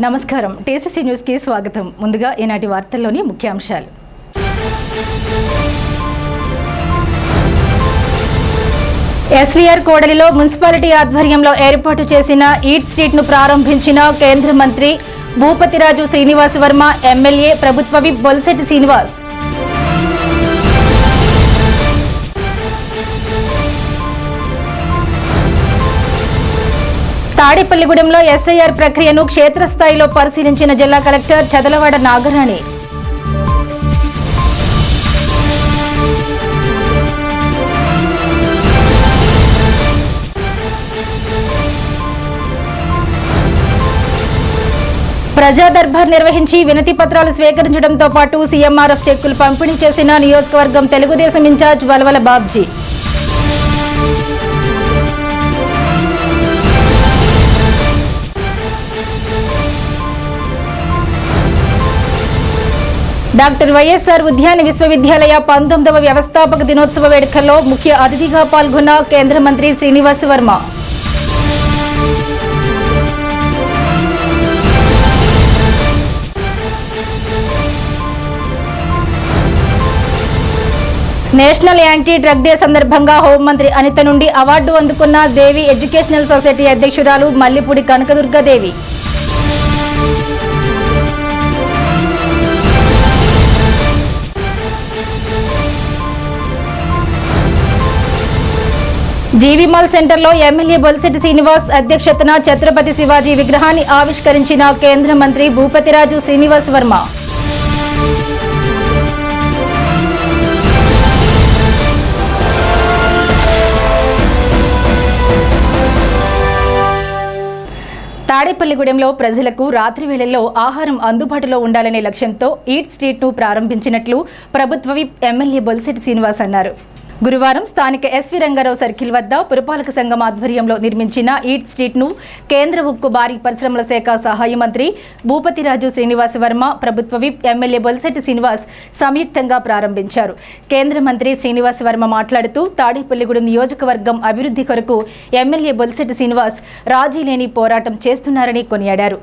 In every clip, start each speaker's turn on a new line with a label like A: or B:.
A: నమస్కారం, TCC news కి స్వాగతం. ముందుగా ఈనాటి వార్తల్లోని ముఖ్యాంశాలు. ఎస్వీఆర్ కోడలిలో మున్సిపాలిటీ ఆధ్వర్యంలో ఏర్పాటు చేసిన ఈట్ స్ట్రీట్ ను ప్రారంభించిన కేంద్ర మంత్రి భూపతిరాజు శ్రీనివాస్ వర్మ, ఎమ్మెల్యే ప్రభుత్వ విప్ బొలిశెట్టి శ్రీనివాస్. తాడేపల్లిగూడెంలో ఎస్ఐఆర్ ప్రక్రియను క్షేత్రస్థాయిలో పరిశీలించిన జిల్లా కలెక్టర్ చదలవాడ నాగరాణి. ప్రజా దర్బార్ నిర్వహించి వినతి పత్రాలు స్వీకరించడంతో పాటు సీఎంఆర్ఎఫ్ చెక్కులు పంపిణీ చేసిన నియోజకవర్గం Telugu Desam incharge Valavala Babji. Doctor YSR ఉద్యాన విశ్వవిద్యాలయ 19వ వ్యవస్థాపక దినోత్సవ వేడుకల్లో ముఖ్య అతిథిగా పాల్గొన్న కేంద్ర మంత్రి Srinivas Varma. National anti drug day సందర్భంగా హోంమంత్రి అనిత నుండి అవార్డు అందుకున్న దేవి ఎడ్యుకేషనల్ సొసైటీ అధ్యక్షురాలు మల్లిపూడి కనకదుర్గాదేవి. జీవీమాల్ సెంటర్లో ఎమ్మెల్యే బొలిశెట్టి శ్రీనివాస్ అధ్యక్షతన ఛత్రపతి శివాజీ విగ్రహాన్ని ఆవిష్కరించిన కేంద్ర మంత్రి భూపతిరాజు శ్రీనివాస్ వర్మ. తాడేపల్లిగూడెంలో ప్రజలకు రాత్రి వేళల్లో ఆహారం అందుబాటులో ఉండాలనే లక్ష్యంతో ఈట్ స్ట్రీట్ ను ప్రారంభించినట్లు ప్రభుత్వ విప్ ఎమ్మెల్యే బొలిశెట్టి శ్రీనివాస్ అన్నారు. గురువారం స్థానిక ఎస్వి రంగారావు సర్కిల్ వద్ద పురపాలక సంఘం ఆధ్వర్యంలో నిర్మించిన ఈట్ స్ట్రీట్ ను కేంద్ర ఉక్కు భారీ పరిశ్రమల శాఖ సహాయ మంత్రి భూపతిరాజు శ్రీనివాస్ వర్మ, ప్రభుత్వ విప్ ఎమ్మెల్యే బొలిశెట్టి శ్రీనివాస్ సంయుక్తంగా ప్రారంభించారు. కేంద్ర మంత్రి శ్రీనివాస్ వర్మ మాట్లాడుతూ తాడేపల్లిగూడెం నియోజకవర్గం అభివృద్ధి కొరకు ఎమ్మెల్యే బొలిశెట్టి శ్రీనివాస్ రాజీ లేని పోరాటం చేస్తున్నారని కొనియాడారు.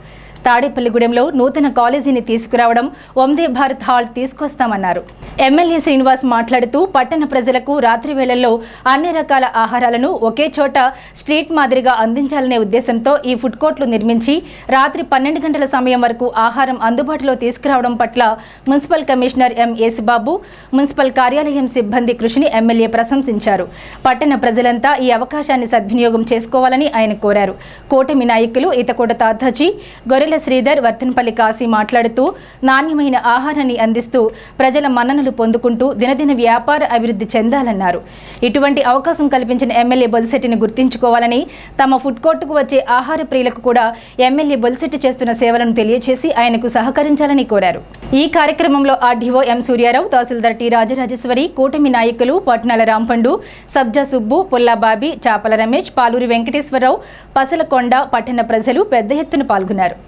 A: తాడేపల్లిగూడెంలో నూతన కాలేజీని తీసుకురావడం, వందే భారత్ హాల్ తీసుకొస్తామన్నారు. ఎమ్మెల్యే శ్రీనివాస్ మాట్లాడుతూ పట్టణ ప్రజలకు రాత్రి వేళల్లో అన్ని రకాల ఆహారాలను ఒకే చోట స్ట్రీట్ మాదిరిగా అందించాలనే ఉద్దేశంతో ఈ ఫుడ్ కోర్టులు నిర్మించి రాత్రి 12 గంటల సమయం వరకు ఆహారం అందుబాటులో తీసుకురావడం పట్ల municipal commissioner M Yesubabu, municipal కార్యాలయం సిబ్బంది కృషిని ఎమ్మెల్యే ప్రశంసించారు. పట్టణ ప్రజలంతా ఈ అవకాశాన్ని సద్వినియోగం చేసుకోవాలని ఆయన కోరారు. కూటమి నాయకులు ఇతకోట తాతాజీ, గొర్రెల శ్రీధర్, వర్తన్పల్లి కాశీ మాట్లాడుతూ నాణ్యమైన ఆహారాన్ని అందిస్తూ ప్రజల మన్ననలు పొందుకుంటూ దినదిన వ్యాపార అభివృద్ధి చెందాలన్నారు. ఇటువంటి అవకాశం కల్పించిన ఎమ్మెల్యే బొలిశెట్టిని గుర్తించుకోవాలని, తమ ఫుడ్ కోర్టుకు వచ్చే ఆహార ప్రియులకు కూడా ఎమ్మెల్యే బొలిశెట్టి చేస్తున్న సేవలను తెలియజేసి ఆయనకు సహకరించాలని కోరారు. ఈ కార్యక్రమంలో ఆర్డీఓ ఎం సూర్యారావు, తహసీల్దార్ టి రాజరాజేశ్వరి, కూటమి నాయకులు పట్నాల రాంపండు, సబ్జా సుబ్బు, పుల్లా బాబీ, చాపల రమేష్, పాలూరి వెంకటేశ్వరరావు, పసలకొండ పట్టణ ప్రజలు పెద్ద ఎత్తున పాల్గొన్నారు.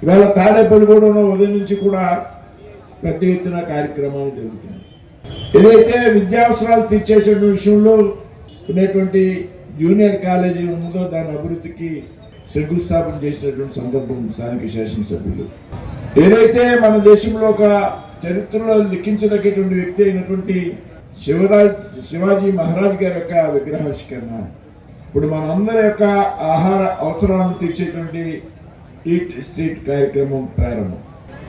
B: ఇవాళ తాడేపల్లిగూడెంలో ఉదయం నుంచి కూడా పెద్ద ఎత్తున కార్యక్రమాలు జరుగుతున్నాయి. ఏదైతే విద్యావసరాలు తీర్చేసే విషయంలో ఉన్నటువంటి జూనియర్ కాలేజీ ఉందో దాని అభివృద్ధికి శంకుస్థాపన చేసినటువంటి సందర్భం స్థానిక శాసనసభ్యులు. ఏదైతే మన దేశంలో ఒక చరిత్రలో లిఖించదగ్గటువంటి వ్యక్తి అయినటువంటి శివాజీ మహారాజ్ గారి యొక్క విగ్రహావిష్కరణ, ఇప్పుడు మనందరి యొక్క ఆహార అవసరాలను తీర్చేటువంటి ఈట్ స్ట్రీట్ కార్యక్రమం ప్రారంభం.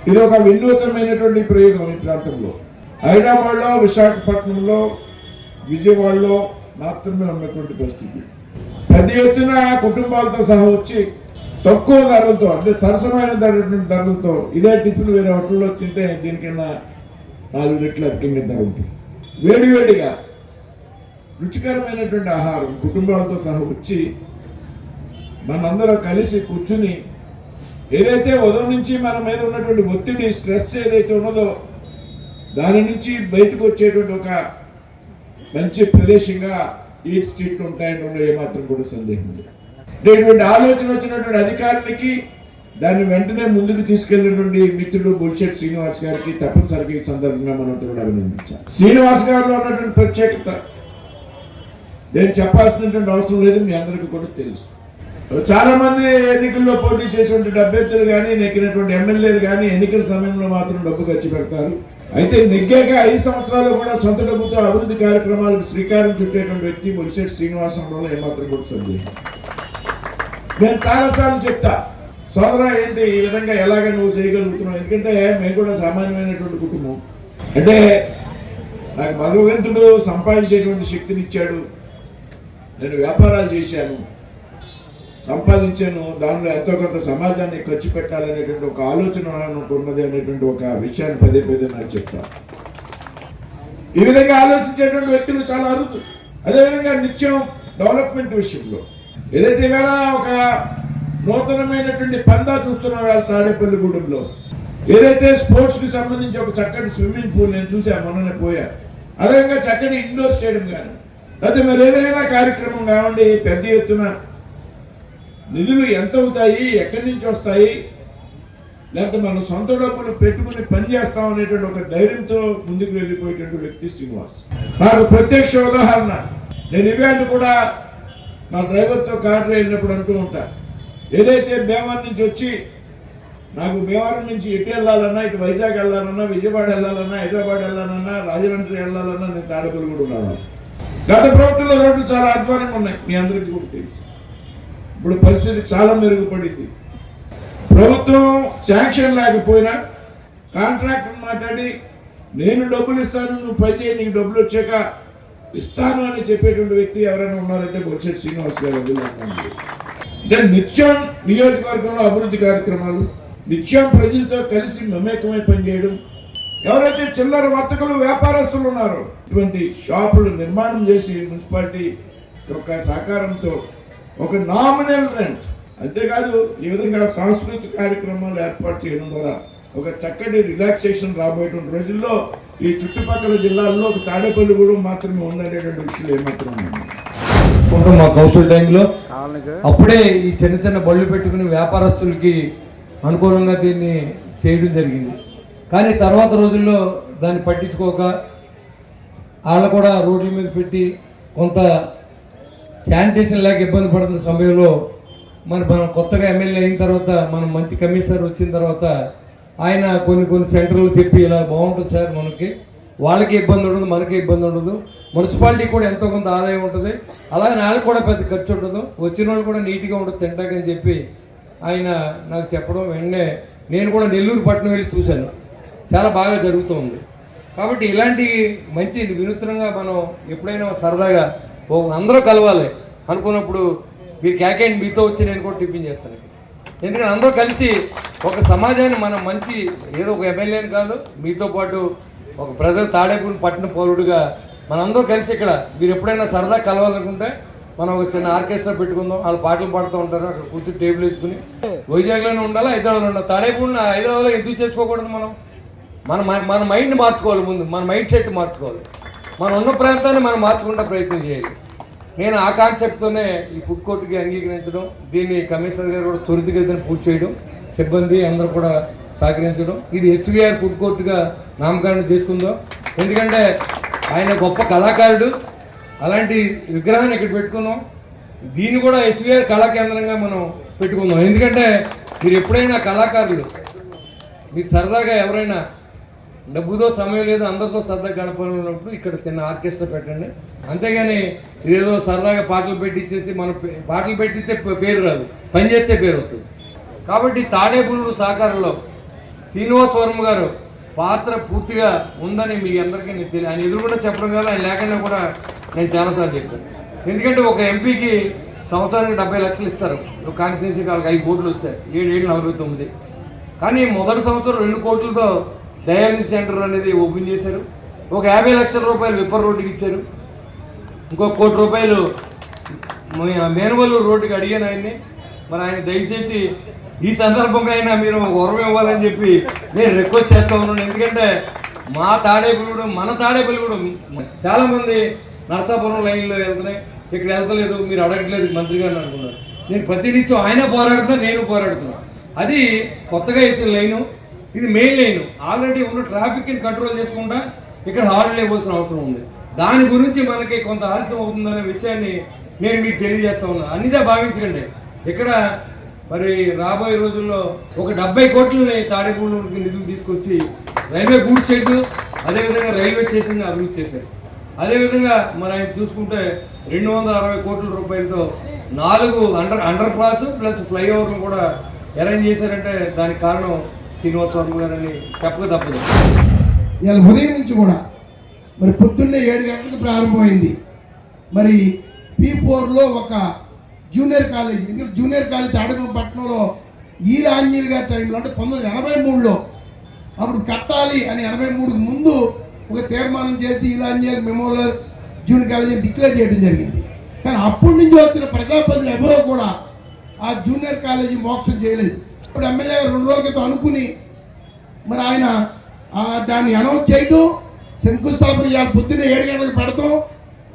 B: ఇది ఒక వినూతనమైనటువంటి ప్రయోగం ఈ ప్రాంతంలో. హైదరాబాద్లో, విశాఖపట్నంలో, విజయవాడలో మాత్రమే ఉన్నటువంటి పరిస్థితి. పెద్ద ఎత్తున కుటుంబాలతో సహా వచ్చి తక్కువ ధరలతో, అంటే సరసమైన ధరలతో ఇదే టిఫిన్ వేరే హోటల్లో తింటే దీనికన్నా 4 రెట్లు అధికంగా ధర ఉంటుంది. వేడివేడిగా రుచికరమైనటువంటి ఆహారం కుటుంబాలతో సహా వచ్చి మనందరం కలిసి కూర్చుని ఏదైతే ఉదయం నుంచి మన మీద ఉన్నటువంటి ఒత్తిడి, స్ట్రెస్ ఏదైతే ఉన్నదో దాని నుంచి బయటకు వచ్చేటువంటి ఒక మంచి ప్రదేశంగా ఈట్ స్ట్రీట్ ఉంటాయని ఏమాత్రం కూడా సందేహం లేదు. ఇటువంటి ఆలోచన వచ్చినటువంటి అధికారులకి దాన్ని వెంటనే ముందుకు తీసుకెళ్లినటువంటి మిత్రుడు బొలిశెట్టి శ్రీనివాస్ గారికి తప్పనిసరిగా ఈ సందర్భంగా మనం కూడా అభినందించాలి. శ్రీనివాస్ గారిలో ఉన్నటువంటి ప్రత్యేకత నేను చెప్పాల్సినటువంటి అవసరం లేదు, మీ అందరికీ కూడా తెలుసు. చాలా మంది ఎన్నికల్లో పోటీ చేసినటువంటి అభ్యర్థులు కానీ నెక్కినటువంటి ఎమ్మెల్యేలు కానీ ఎన్నికల సమయంలో మాత్రం డబ్బు ఖర్చు పెడతారు. అయితే నెగ్గాక 5 సంవత్సరాలు కూడా సొంత డబ్బుతో అభివృద్ధి కార్యక్రమాలకు శ్రీకారం చుట్టేటువంటి వ్యక్తి బొలిశెట్టి శ్రీనివాసంలో ఏమాత్రం కూడా సందేహం. నేను చాలాసార్లు చెప్తా, సోదరా ఏంటి ఈ విధంగా ఎలాగ నువ్వు చేయగలుగుతున్నావు, ఎందుకంటే మేము కూడా సామాన్యమైనటువంటి కుటుంబం. అంటే నాకు భగవంతుడు సంపాదించేటువంటి శక్తిని ఇచ్చాడు, నేను వ్యాపారాలు చేశాను, సంపాదించాను, దానిలో ఎంతో కొంత సమాజాన్ని ఖర్చు పెట్టాలనేటువంటి ఒక ఆలోచన ఉన్నది అనేటువంటి ఒక విషయాన్ని పదే పదే నాకు చెప్తాను. ఈ విధంగా ఆలోచించేటువంటి వ్యక్తులు చాలా అరుదు. అదేవిధంగా నిత్యం డెవలప్మెంట్ విషయంలో ఏదైతే వేళ ఒక నూతనమైనటువంటి పందా చూస్తున్నారు వాళ్ళ తాడేపల్లిగూడెంలో, ఏదైతే స్పోర్ట్స్ కి సంబంధించి ఒక చక్కటి స్విమ్మింగ్ పూల్ నేను చూసాను, మొన్ననే పోయా. అదేవిధంగా చక్కటి ఇండోర్ స్టేడియం కానీ అయితే మరి ఏదైనా కార్యక్రమం కావండి, పెద్ద ఎత్తున నిధులు ఎంత అవుతాయి, ఎక్కడి నుంచి వస్తాయి, లేకపోతే మన సొంత డబ్బులు పెట్టుకుని పని చేస్తాం అనేటువంటి ఒక ధైర్యంతో ముందుకు వెళ్ళిపోయేటువంటి వ్యక్తి శ్రీనివాస్. నాకు ప్రత్యక్ష ఉదాహరణ, నేను ఇవాళ కూడా మా డ్రైవర్తో కారులో వెళ్ళినప్పుడు అంటూ ఉంటా, ఏదైతే భీమవరం నుంచి వచ్చి నాకు భీమవరం నుంచి ఎటు వెళ్ళాలన్నా, ఇటు వైజాగ్ వెళ్ళాలన్నా, విజయవాడ వెళ్ళాలన్నా, హైదరాబాద్ వెళ్ళాలన్నా, రాజమండ్రి వెళ్ళాలన్నా నేను తాడేపల్లిగూడెం రావాలి. గత ప్రభుత్వంలో రోడ్లు చాలా అధ్వానంగా ఉన్నాయి, మీ అందరికీ కూడా తెలుసు. ఇప్పుడు పరిస్థితి చాలా మెరుగుపడింది. ప్రభుత్వం శాంక్షన్ లేకపోయినా కాంట్రాక్టర్ మాట్లాడి నేను డబ్బులు ఇస్తాను, నువ్వు పని చేయి, నీకు డబ్బులు వచ్చాక ఇస్తాను అని చెప్పేటువంటి వ్యక్తి ఎవరైనా ఉన్నారంటే బొలిశెట్టి శ్రీనివాస్ గారు. అంటే నిత్యం నియోజకవర్గంలో అభివృద్ధి కార్యక్రమాలు, నిత్యం ప్రజలతో కలిసి మమేకమై పనిచేయడం. ఎవరైతే చిల్లర వర్తకులు వ్యాపారస్తులు ఉన్నారో ఇటువంటి షాపులు నిర్మాణం చేసి మున్సిపాలిటీ యొక్క సహకారంతో ఒక నామినల్ రెంట్, అంతేకాదు ఈ విధంగా సాంస్కృతిక కార్యక్రమాలు ఏర్పాటు చేయడం ద్వారా ఒక చక్కటి రిలాక్సేషన్ రాబోయేటువంటి రోజుల్లో ఈ చుట్టుపక్కల జిల్లాల్లో ఒక తాడేపల్లిగూడెం మాత్రమే ఉందనేటువంటి విషయం ఏమాత్రం ఉంది.
C: మా కౌన్సిల్ టైంలో అప్పుడే ఈ చిన్న చిన్న బళ్ళు పెట్టుకుని వ్యాపారస్తులకి అనుకూలంగా దీన్ని చేయడం జరిగింది. కానీ తర్వాత రోజుల్లో దాన్ని పట్టించుకోక వాళ్ళు కూడా రోడ్ల మీద పెట్టి కొంత శానిటేషన్ లేక ఇబ్బంది పడుతున్న సమయంలో మనం కొత్తగా ఎమ్మెల్యే అయిన తర్వాత మనం మంచి కమిషనర్ వచ్చిన తర్వాత ఆయన కొన్ని సెంటర్లు చెప్పి ఇలా బాగుంటుంది సార్, మనకి వాళ్ళకి ఇబ్బంది ఉండదు, మనకి ఇబ్బంది ఉండదు, మున్సిపాలిటీ కూడా ఎంతో కొంత ఆదాయం ఉంటుంది, అలాగే వాళ్ళకి కూడా పెద్ద ఖర్చు ఉండదు, వచ్చిన వాళ్ళు కూడా నీట్గా ఉండదు తింటాకని చెప్పి ఆయన నాకు చెప్పడం, వెంటనే నేను కూడా నెల్లూరు పట్టణం వెళ్ళి చూశాను, చాలా బాగా జరుగుతుంది. కాబట్టి ఇలాంటి మంచి వినూత్నంగా మనం ఎప్పుడైనా సరదాగా అందరూ కలవాలి అనుకున్నప్పుడు మీరు క్యాకెండ్ మీతో వచ్చి నేను కూడా టిఫిన్ చేస్తాను. ఎందుకంటే అందరూ కలిసి ఒక సమాజాన్ని మనం మంచి ఏదో ఒక ఎమ్మెల్యేని కాదు, మీతో పాటు ఒక ప్రజలు తాడేపల్లి పట్టణ పౌరుడుగా మనందరూ కలిసి ఇక్కడ మీరు ఎప్పుడైనా సరదా కలవాలనుకుంటే మనం ఒక చిన్న ఆర్కెస్ట్రా పెట్టుకుందాం, వాళ్ళు పాటలు పాడుతూ ఉంటారు, అక్కడ కూర్చొని టేబుల్ వేసుకుని వైజాగ్లోనే ఉండాలా, హైదరాబాద్లో ఉండాలి. తాడేపల్లి హైదరాబాద్లో ఎందుకు చేసుకోకూడదు? మన మైండ్ మార్చుకోవాలి, ముందు మన మైండ్ సెట్ మార్చుకోవాలి, మనం ఉన్న ప్రాంతాన్ని మనం మార్చుకుంటే ప్రయత్నం చేయాలి. నేను ఆ కాన్సెప్ట్తోనే ఈ ఫుడ్ కోర్టుకి అంగీకరించడం, దీన్ని కమిషనర్ గారు కూడా త్వరితగతిన పూర్తి చేయడం, సిబ్బంది అందరూ కూడా సహకరించడం, ఇది ఎస్వీఆర్ ఫుడ్ కోర్టుగా నామకరణం చేసుకుందాం. ఎందుకంటే ఆయన గొప్ప కళాకారుడు, అలాంటి విగ్రహాన్ని ఇక్కడ పెట్టుకున్నాం, దీన్ని కూడా ఎస్వీఆర్ కళా కేంద్రంగా మనం పెట్టుకుందాం. ఎందుకంటే మీరు ఎప్పుడైనా కళాకారులు మీరు సరదాగా ఎవరైనా డబ్బుతో సమయం లేదు అందరితో సరదా గడపాలన్నప్పుడు ఇక్కడ చిన్న ఆర్కెస్ట్రా పెట్టండి, అంతేగాని ఇదేదో సరదాగా పాటలు పెట్టించేసి మనం పాటలు పెట్టిస్తే పేరు రాదు, పని చేస్తే పేరు వస్తుంది. కాబట్టి తాడేపల్లి సహకారంలో శ్రీనివాస్ వర్మ గారు పాత్ర పూర్తిగా ఉందని మీ అందరికీ నేను తెలియదు. ఆయన ఎదురు కూడా చెప్పడం కదా, ఆయన లేకుండా కూడా నేను చాలాసార్లు చెప్పాను. ఎందుకంటే ఒక ఎంపీకి సంవత్సరానికి 70 లక్షలు ఇస్తారు, కాన్స్టిట్యున్సీకి వాళ్ళకి 5 కోట్లు వస్తాయి, 7,49. కానీ మొదటి సంవత్సరం 2 కోట్లతో డయాలసిస్ సెంటర్ అనేది ఓపెన్ చేశారు, ఒక 50 లక్షల రూపాయలు విప్పర్ రోడ్డుకి ఇచ్చారు, ఇంకొక 1 కోటి రూపాయలు మేనవల్లూరు రోడ్డుకి అడిగాను ఆయన్ని. మరి ఆయన దయచేసి ఈ సందర్భంగా అయినా మీరు వరం ఇవ్వాలని చెప్పి నేను రిక్వెస్ట్ చేస్తూ ఉన్నాను. ఎందుకంటే మన తాడేపల్లి కూడా చాలామంది నరసాపురం లైన్లో వెళ్తున్నాయి, ఇక్కడ వెళ్తలేదు, మీరు అడగట్లేదు మంత్రి గారిని అనుకున్నారు. నేను ప్రతినిత్యం ఆయన పోరాడుతున్నా, నేను పోరాడుతున్నా. అది కొత్తగా వేసిన లైను, ఇది మెయిన్ లైను. ఆల్రెడీ ఉన్న ట్రాఫిక్ని కంట్రోల్ చేసుకుంటా ఇక్కడ హార్డ్ ఇవ్వాల్సిన అవసరం ఉంది. దాని గురించి మనకి కొంత ఆలస్యం అవుతుందనే విషయాన్ని నేను మీకు తెలియజేస్తా ఉన్నా. అన్నిదే భావించకండి. ఇక్కడ మరి రాబోయే రోజుల్లో ఒక 70 కోట్లని తాడేపల్లికి నిధులు తీసుకొచ్చి రైల్వే గూడ్స్ షెడ్, అదేవిధంగా రైల్వే స్టేషన్ అభివృద్ధి చేశారు. అదేవిధంగా మరి ఆయన చూసుకుంటే 260 కోట్ల రూపాయలతో 4 అండర్ పాస్ ప్లస్ ఫ్లైఓవర్లు కూడా అరేంజ్ చేశారంటే దానికి కారణం శ్రీనివాస వర్మ గారని చెప్పక తప్పదు.
D: ఇలా ఉదయం నుంచి కూడా మరి పొద్దున్నే 7 గంటలకు ప్రారంభమైంది. మరి P4లో ఒక జూనియర్ కాలేజీ, ఎందుకంటే జూనియర్ కాలేజీ తాడేపల్లిపట్నంలో ఈల ఆంజనేయులు గారి టైంలో అంటే 1983లో అప్పుడు కట్టాలి అని 83కు ముందు ఒక తీర్మానం చేసి ఈల Anjaneyulu memorial junior college declare చేయడం జరిగింది. కానీ అప్పటి నుంచి వచ్చిన ప్రజాప్రతినిధులు ఎవరో కూడా ఆ జూనియర్ కాలేజీ మోక్షం చేయలేదు. ఇప్పుడు ఎమ్మెల్యే గారు 2 రోజుల క్రితం అనుకుని మరి ఆయన దాన్ని అనౌన్స్ చేయటం, శంకుస్థాపన ఇవాళ పొద్దున్నే 7 గంటలకు పెడతాం,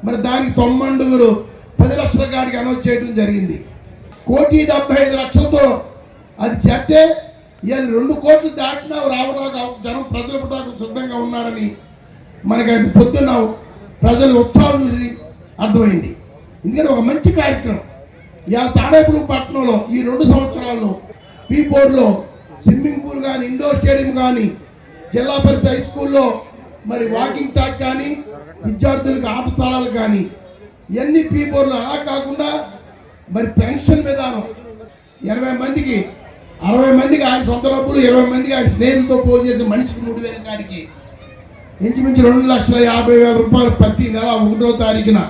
D: మరి దానికి 90 10 లక్షల కాడికి అనౌన్స్ చేయడం జరిగింది. 1,75,00,000తో అది చేస్తే ఇవాళ 2 కోట్లు దాటినా రావడానికి జనం ప్రజల పట్ల సిద్ధంగా ఉన్నారని మనకి అది పొద్దున్న ప్రజల ఉత్సాహం చూసి అర్థమైంది. ఎందుకంటే ఒక మంచి కార్యక్రమం ఇవాళ తాడేపల్లిపట్నంలో ఈ 2 సంవత్సరాల్లో P4లో స్విమ్మింగ్ పూల్ కానీ, ఇండోర్ స్టేడియం కానీ, జిల్లా పరిషత్ హై స్కూల్లో మరి వాకింగ్ ట్రాక్ కానీ, విద్యార్థులకు ఆట స్థలాలు కానీ ఇవన్నీ P4లో. అలా కాకుండా మరి పెన్షన్ విధానం 80 మందికి 60 మందికి ఆయన సొంత డబ్బులు, 20 మందికి ఆయన స్నేహితులతో పోగు చేసి మనిషికి 3,000 కాడికి ఇంచుమించు 2,50,000 రూపాయలు ప్రతి నెల 1వ తారీఖున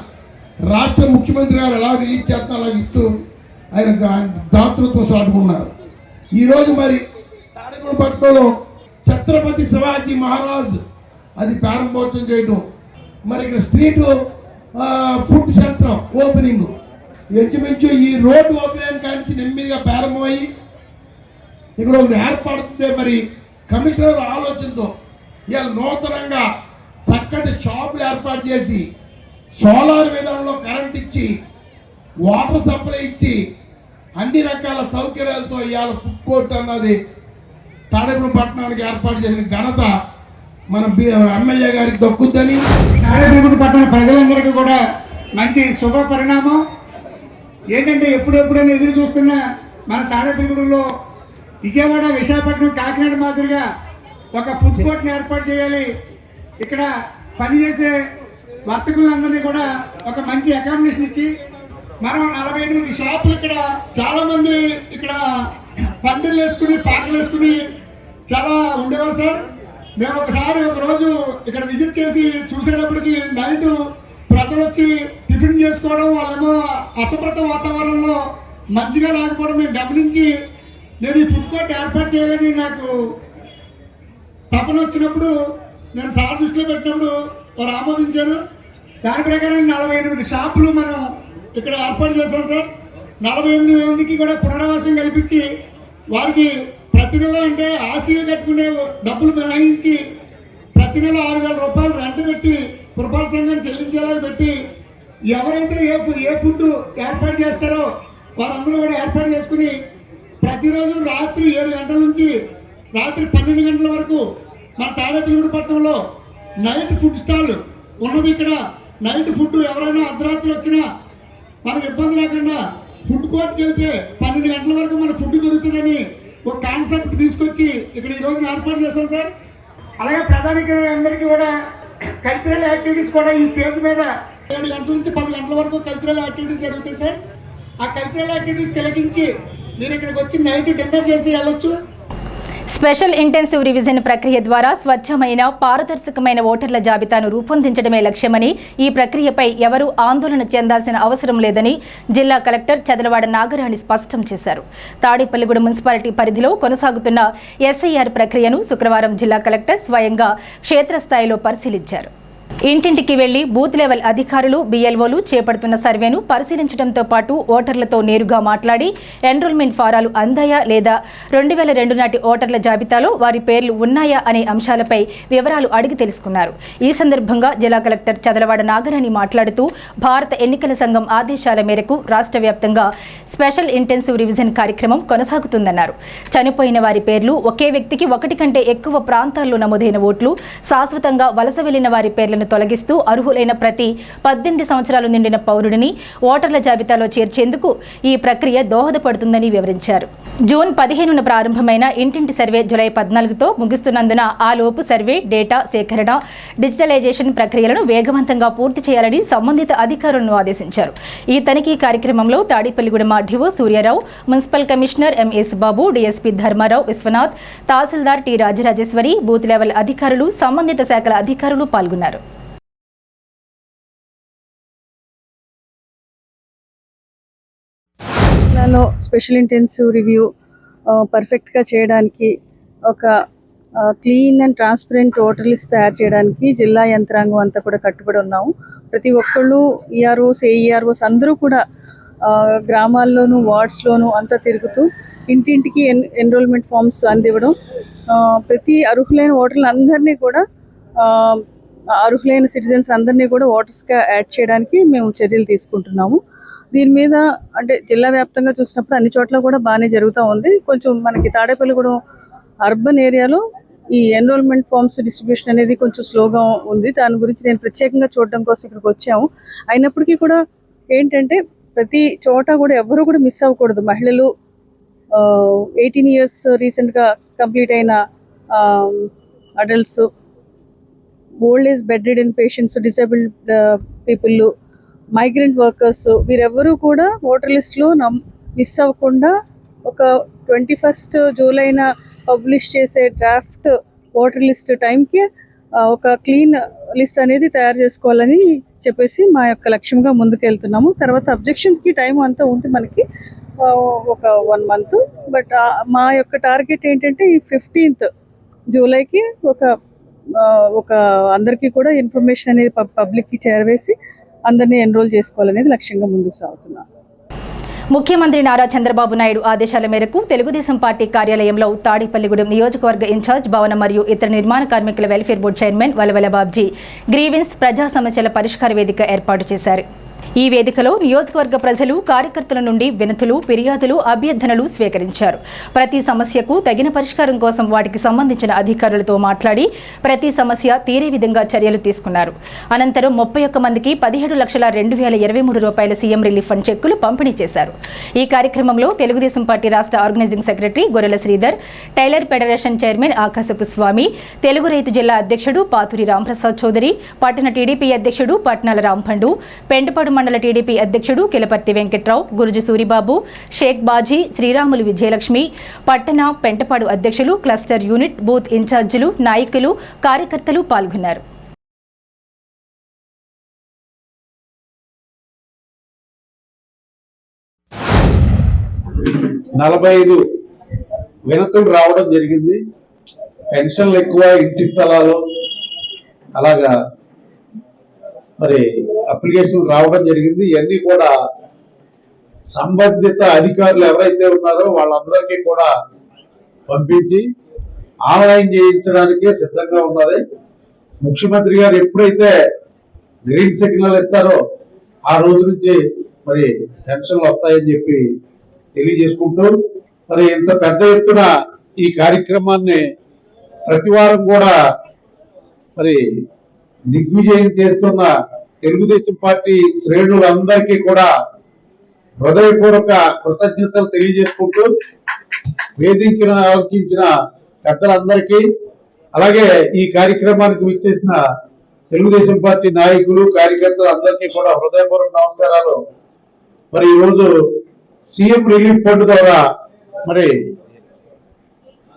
D: రాష్ట్ర ముఖ్యమంత్రి గారు ఎలా రిలీజ్ చేస్తున్నా అలాగ ఇస్తూ ఆయన దాతృత్వం చాటుకున్నారు. ఈరోజు మరి తాడేపల్లిపట్నంలో ఛత్రపతి శివాజీ మహారాజ్ అది ప్రారంభోత్సవం చేయటం, మరి ఇక్కడ స్ట్రీట్ ఫుడ్ సెంటర్ ఓపెనింగ్, ఇంచుమించు ఈ రోడ్డు ఓపెనింగ్ కానించి నెమ్మదిగా ప్రారంభమయ్యి ఇక్కడ ఒకటి ఏర్పడుతుంది. మరి కమిషనర్ ఆలోచనతో ఇవాళ నూతనంగా చక్కటి షాపులు ఏర్పాటు చేసి సోలార్ విధానంలో కరెంట్ ఇచ్చి వాటర్ సప్లై ఇచ్చి అన్ని రకాల సౌకర్యాలతో ఇవాళ ఫుడ్ కోర్ట్ అన్నది తాడేపల్లిపట్నానికి ఏర్పాటు చేసిన ఘనత మన ఎమ్మెల్యే గారికి దక్కుద్దని
E: తాడేపల్లిపట్నం ప్రజలందరికీ కూడా మంచి శుభ పరిణామం. ఏంటంటే ఎప్పుడెప్పుడైనా ఎదురు చూస్తున్న మన తాడేపల్లిగూడెంలో విజయవాడ, విశాఖపట్నం, కాకినాడ మాదిరిగా ఒక ఫుడ్ కోర్ట్ని ఏర్పాటు చేయాలి. ఇక్కడ పనిచేసే వర్తకులందరినీ కూడా ఒక మంచి అకామిడేషన్ ఇచ్చి మనం 48 షాపులు ఇక్కడ చాలామంది ఇక్కడ పందిర్లు వేసుకుని పాటలు వేసుకుని చాలా ఉండేవారు సార్. మేము ఒక రోజు ఇక్కడ విజిట్ చేసి చూసేటప్పటికి నైట్ ప్రజలు వచ్చి టిఫిన్ చేసుకోవడం, వాళ్ళేమో అశుభ్రత వాతావరణంలో మంచిగా లేకపోవడం మేము గమనించి నేను ఈ ఫుడ్ కోర్ట్ ఏర్పాటు చేయాలని నాకు తపన వచ్చినప్పుడు నేను సార్ దృష్టిలో పెట్టినప్పుడు వారు ఆమోదించారు. దాని ప్రకారం 48 షాపులు మనం ఇక్కడ ఏర్పాటు చేశాం సార్. 48 మందికి కూడా పునరావాసం కల్పించి వారికి ప్రతి నెల అంటే ఆశీలు కట్టుకునే డబ్బులు మినహాయించి ప్రతి నెల 6,000 రూపాయలు రెంట్ పెట్టి పురపాలక సంఘం చెల్లించేలాగా పెట్టి ఎవరైతే ఏ ఫుడ్ ఏర్పాటు చేస్తారో వారందరూ కూడా ఏర్పాటు చేసుకుని ప్రతిరోజు రాత్రి 7 గంటల నుంచి రాత్రి 12 గంటల వరకు మన తాడేపల్లిగూడెంలో నైట్ ఫుడ్ స్టాల్ ఉన్నది. ఇక్కడ నైట్ ఫుడ్ ఎవరైనా అర్ధరాత్రి వచ్చినా మనకు ఇబ్బంది లేకుండా ఫుడ్ కోర్ట్కి వెళ్తే 12 గంటల వరకు మన ఫుడ్ దొరుకుతుందని ఒక కాన్సెప్ట్ తీసుకొచ్చి ఇక్కడ ఈ రోజున ఏర్పాటు చేశాం సార్. అలాగే ప్రధానికి అందరికీ కూడా కల్చరల్ యాక్టివిటీస్ కూడా ఈ స్టేజ్ మీద 7 గంటల నుంచి 10 గంటల వరకు కల్చరల్ యాక్టివిటీస్ జరుగుతాయి సార్. ఆ కల్చరల్ యాక్టివిటీస్ తిలకించి మీరు ఇక్కడికి వచ్చి నైట్ డిన్నర్ చేసి వెళ్ళొచ్చు.
A: స్పెషల్ ఇంటెన్సివ్ రివిజన్ ప్రక్రియ ద్వారా స్వచ్ఛమైన, పారదర్శకమైన ఓటర్ల జాబితాను రూపొందించడమే లక్ష్యమని, ఈ ప్రక్రియపై ఎవరూ ఆందోళన చెందాల్సిన అవసరం లేదని జిల్లా కలెక్టర్ చదలవాడ నాగరాణి స్పష్టం చేశారు. తాడేపల్లిగూడెం మున్సిపాలిటీ పరిధిలో కొనసాగుతున్న ఎస్ఐఆర్ ప్రక్రియను శుక్రవారం జిల్లా కలెక్టర్ స్వయంగా క్షేత్రస్థాయిలో పరిశీలించారు. ఇంటింటికి వెళ్లి బూత్ లెవెల్ అధికారులు బిఎల్ఓలు చేపడుతున్న సర్వేను పరిశీలించడంతో పాటు ఓటర్లతో నేరుగా మాట్లాడి ఎన్రోల్మెంట్ ఫారాలు అందాయా లేదా 2002 నాటి ఓటర్ల జాబితాలో వారి పేర్లు ఉన్నాయా అనే అంశాలపై వివరాలు అడిగి తెలుసుకున్నారు. ఈ సందర్భంగా జిల్లా కలెక్టర్ చదలవాడ నాగరాణి మాట్లాడుతూ భారత ఎన్నికల సంఘం ఆదేశాల మేరకు రాష్ట్ర వ్యాప్తంగా స్పెషల్ ఇంటెన్సివ్ రివిజన్ కార్యక్రమం కొనసాగుతుందన్నారు. చనిపోయిన వారి పేర్లు, ఒకే వ్యక్తికి ఒకటి కంటే ఎక్కువ ప్రాంతాల్లో నమోదైన ఓట్లు, శాశ్వతంగా వలస వెళ్లిన వారి పేర్లను తొలగిస్తూ అర్హులైన ప్రతి 18 సంవత్సరాలు నిండిన పౌరుడిని ఓటర్ల జాబితాలో చేర్చేందుకు ఈ ప్రక్రియ దోహదపడుతుందని వివరించారు. జూన్ 15న ప్రారంభమైన ఇంటింటి సర్వే జూలై 14తో ముగుస్తున్నందున ఆలోపు సర్వే, డేటా సేకరణ, డిజిటలైజేషన్ ప్రక్రియలను వేగవంతంగా పూర్తి చేయాలని సంబంధిత అధికారులను ఆదేశించారు. ఈ తనిఖీ కార్యక్రమంలో Tadepalligudem RDO Suryarao, municipal commissioner MS Babu, DSP Dharmarao, Vishwanath, tahsildar T Rajarajeshwari, booth level అధికారులు, సంబంధిత శాఖల అధికారులు పాల్గొన్నారు.
F: జిల్లాలో స్పెషల్ ఇంటెన్సివ్ రివ్యూ పర్ఫెక్ట్గా చేయడానికి, ఒక clean and transparent voter list తయారు చేయడానికి జిల్లా యంత్రాంగం అంతా కూడా కట్టుబడి ఉన్నాము. ప్రతి ఒక్కళ్ళు ఈఆర్ఓస్, ఏఈఆర్ఓస్ అందరూ కూడా గ్రామాల్లోనూ వార్డ్స్లోనూ అంతా తిరుగుతూ ఇంటింటికి ఎన్రోల్మెంట్ ఫామ్స్ అందివ్వడం, ప్రతి అర్హులైన ఓటర్లు అందరినీ కూడా అర్హులైన సిటిజన్స్ అందరినీ కూడా ఓటర్స్గా యాడ్ చేయడానికి మేము చర్యలు తీసుకుంటున్నాము. దీని మీద అంటే జిల్లా వ్యాప్తంగా చూసినప్పుడు అన్ని చోట్ల కూడా బాగానే జరుగుతూ ఉంది. కొంచెం మనకి తాడేపల్లిగూడెం అర్బన్ ఏరియాలో ఈ ఎన్రోల్మెంట్ ఫామ్స్ డిస్ట్రిబ్యూషన్ అనేది కొంచెం స్లోగా ఉంది. దాని గురించి నేను ప్రత్యేకంగా చూడడం కోసం ఇక్కడికి వచ్చాము. అయినప్పటికీ కూడా ఏంటంటే ప్రతి చోట కూడా ఎవరు కూడా మిస్ అవ్వకూడదు. మహిళలు, 18 years రీసెంట్గా కంప్లీట్ అయిన adults, old age bedridden patients, disabled people, migrant workers, వీరెవ్వరూ కూడా ఓటర్ లిస్ట్లో మిస్ అవ్వకుండా ఒక 21st జూలైన పబ్లిష్ చేసే డ్రాఫ్ట్ ఓటర్ లిస్ట్ టైంకి ఒక క్లీన్ లిస్ట్ అనేది తయారు చేసుకోవాలని చెప్పేసి మా యొక్క లక్ష్యంగా ముందుకెళ్తున్నాము. తర్వాత అబ్జెక్షన్స్కి టైం అంతా ఉంది మనకి, ఒక 1 month. బట్ మా యొక్క టార్గెట్ ఏంటంటే ఈ 15th జూలైకి ఒక అందరికీ కూడా ఇన్ఫర్మేషన్ అనేది పబ్లిక్కి చేరవేసి అందరినీ ఎన్రోల్ చేసుకోవాలనేది లక్ష్యంగా ముందుకు సాగుతున్నాం.
A: ముఖ్యమంత్రి నారా చంద్రబాబు నాయుడు ఆదేశాల మేరకు తెలుగుదేశం పార్టీ కార్యాలయంలో తాడేపల్లిగూడెం నియోజకవర్గ ఇన్ఛార్జ్, భవన మరియు ఇతర నిర్మాణ కార్మికుల welfare board chairman Valavala Babji grievance ప్రజా సమస్యల పరిష్కార వేదిక ఏర్పాటు చేశారు. ఈ వేదికలో నియోజకవర్గ ప్రజలు, కార్యకర్తల నుండి వినతులు, ఫిర్యాదులు, అభ్యర్థనలు స్వీకరించారు. ప్రతి సమస్యకు తగిన పరిష్కారం కోసం వాటికి సంబంధించిన అధికారులతో మాట్లాడి ప్రతి సమస్య తీరే విధంగా చర్యలు తీసుకున్నారు. అనంతరం 31 మందికి 17,02,023 రూపాయల సీఎం రిలీఫ్ ఫండ్ చెక్కులు పంపిణీ చేశారు. ఈ కార్యక్రమంలో తెలుగుదేశం పార్టీ రాష్ట్ర ఆర్గనైజింగ్ సెక్రటరీ గొర్రెల శ్రీధర్, టైలర్ ఫెడరేషన్ చైర్మన్ ఆకాశపు స్వామి, తెలుగు రైతు జిల్లా అధ్యక్షుడు పాతూరి రాంప్రసాద్ చౌదరి, పట్టణ టీడీపీ అధ్యక్షుడు పట్నాల రాంపండు, పెంటపాడు మండల టీడీపీ అధ్యక్షుడు కిలపర్తి వెంకట్రావు, గురుజు సూరిబాబు, షేక్ బాజీ, శ్రీరాములు విజయలక్ష్మి, పట్టణ పెంటపాడు అధ్యక్షులు, క్లస్టర్ యూనిట్, బూత్ ఇన్ఛార్జీలు, నాయకులు, కార్యకర్తలు పాల్గొన్నారు.
G: వినతులు రావడం జరిగింది. పెన్షన్లు ఎక్కువ, ఇంటి స్థలాలు, అలాగా మరి అప్లికేషన్లు రావడం జరిగింది. ఇవన్నీ కూడా సంబంధిత అధికారులు ఎవరైతే ఉన్నారో వాళ్ళందరికీ కూడా పంపించి ఆన్లైన్ చేయించడానికే సిద్ధంగా ఉన్నది. ముఖ్యమంత్రి గారు ఎప్పుడైతే గ్రీన్ సిగ్నల్ ఇస్తారో ఆ రోజు నుంచి మరి పెన్షన్లు వస్తాయని చెప్పి తెలియజేసుకుంటూ, మరి ఇంత పెద్ద ఎత్తున ఈ కార్యక్రమాన్ని ప్రతి వారం కూడా మరి దిగ్విజయం చేస్తున్న తెలుగుదేశం పార్టీ శ్రేణులందరికీ కూడా హృదయపూర్వక కృతజ్ఞతలు తెలియజేసుకుంటూ, వేదికను ఆలోచించిన పెద్దలందరికీ, అలాగే ఈ కార్యక్రమానికి విచ్చేసిన తెలుగుదేశం పార్టీ నాయకులు, కార్యకర్తలు అందరికీ కూడా హృదయపూర్వక నమస్కారాలు. మరి ఈరోజు సీఎం రిలీఫ్ ఫండ్ ద్వారా మరి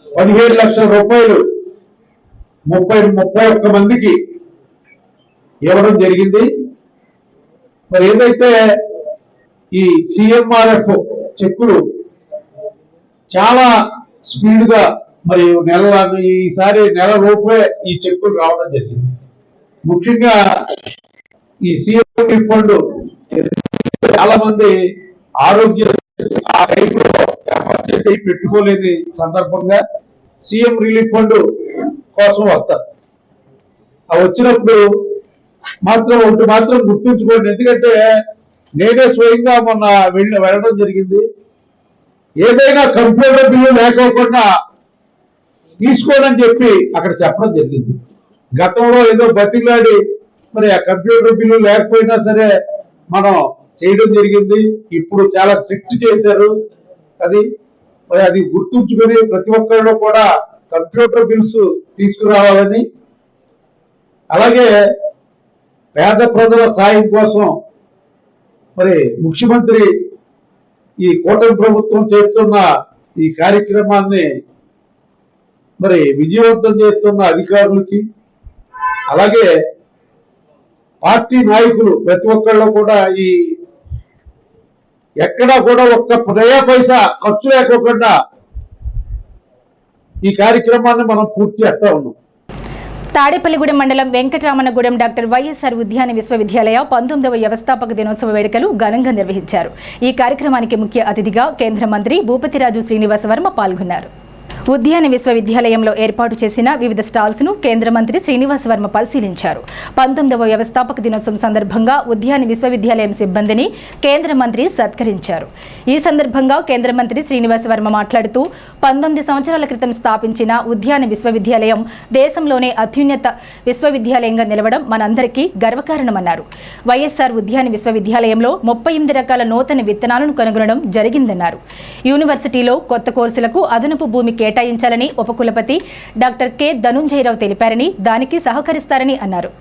G: 17 లక్షల రూపాయలు 31 మందికి ఇవ్వడం జరిగింది. మరి ఏదైతే ఈ సిఎంఆర్ఎఫ్ చెక్కులు చాలా స్పీడ్గా మరి ఈసారి నెల లోపే ఈ చెక్కులు రావడం జరిగింది. ముఖ్యంగా ఈ సీఎం ఫండ్ చాలా మంది ఆరోగ్య ఆ టైంలో ఎమర్జెన్సీ పెట్టుకోలేని సందర్భంగా సీఎం రిలీఫ్ ఫండ్ కోసం వస్తారు. ఆ వచ్చినప్పుడు మాత్రం గుర్తుంచుకోండి. ఎందుకంటే నేనే స్వయంగా మొన్న వెళ్ళడం జరిగింది. ఏదైనా కంప్యూటర్ బిల్లు లేకోకుండా తీసుకోనని చెప్పి అక్కడ చెప్పడం జరిగింది. గతంలో ఏదో బతిలాడి మరి ఆ కంప్యూటర్ బిల్లు లేకపోయినా సరే మనం చేయడం జరిగింది. ఇప్పుడు చాలా స్ట్రిక్ట్ చేశారు. మరి అది గుర్తుంచుకొని ప్రతి ఒక్కరిలో కూడా కంప్యూటర్ బిల్స్ తీసుకురావాలని, అలాగే పేద ప్రజల సాయం కోసం మరి ముఖ్యమంత్రి ఈ కూటమి ప్రభుత్వం చేస్తున్న ఈ కార్యక్రమాన్ని మరి విజయవంతం చేస్తున్న అధికారులకి, అలాగే పార్టీ నాయకులు ప్రతి ఒక్కళ్ళు కూడా ఈ ఎక్కడా కూడా ఒక్క పైసా ఖర్చు లేకోకుండా ఈ కార్యక్రమాన్ని మనం పూర్తి చేస్తా ఉన్నాం.
A: తాడేపల్లిగూడెం మండలం వెంకటరామన్నగూడెం డాక్టర్ వైఎస్ఆర్ ఉద్యాన విశ్వవిద్యాలయ 19వ వ్యవస్థాపక దినోత్సవ వేడుకలు ఘనంగా నిర్వహించారు. ఈ కార్యక్రమానికి ముఖ్య అతిథిగా కేంద్ర మంత్రి భూపతిరాజు శ్రీనివాస వర్మ పాల్గొన్నారు. ఉద్యాన విశ్వవిద్యాలయంలో ఏర్పాటు చేసిన వివిధ స్టాల్స్ ను కేంద్ర మంత్రి శ్రీనివాస వర్మ పరిశీలించారు. 19వ వ్యవస్థాపక దినోత్సవం సందర్భంగా ఉద్యాన విశ్వవిద్యాలయం సిబ్బందిని కేంద్ర మంత్రి సత్కరించారు. ఈ సందర్భంగా కేంద్ర మంత్రి శ్రీనివాస వర్మ మాట్లాడుతూ 19 సంవత్సరాల క్రితం స్థాపించిన ఉద్యాన విశ్వవిద్యాలయం దేశంలోనే అత్యున్నత విశ్వవిద్యాలయంగా నిలవడం మనందరికీ గర్వకారణమన్నారు. వైఎస్ఆర్ ఉద్యాన విశ్వవిద్యాలయంలో 38 రకాల నూతన విత్తనాలను కనుగొనడం జరిగిందన్నారు. యూనివర్సిటీలో కొత్త కోర్సులకు అదనపు భూమి కేటాయించాలని ఉపకులపతి డాక్టర్ కె ధనుంజయరావు తెలిపారని, దానికి సహకరిస్తారని అన్నారు.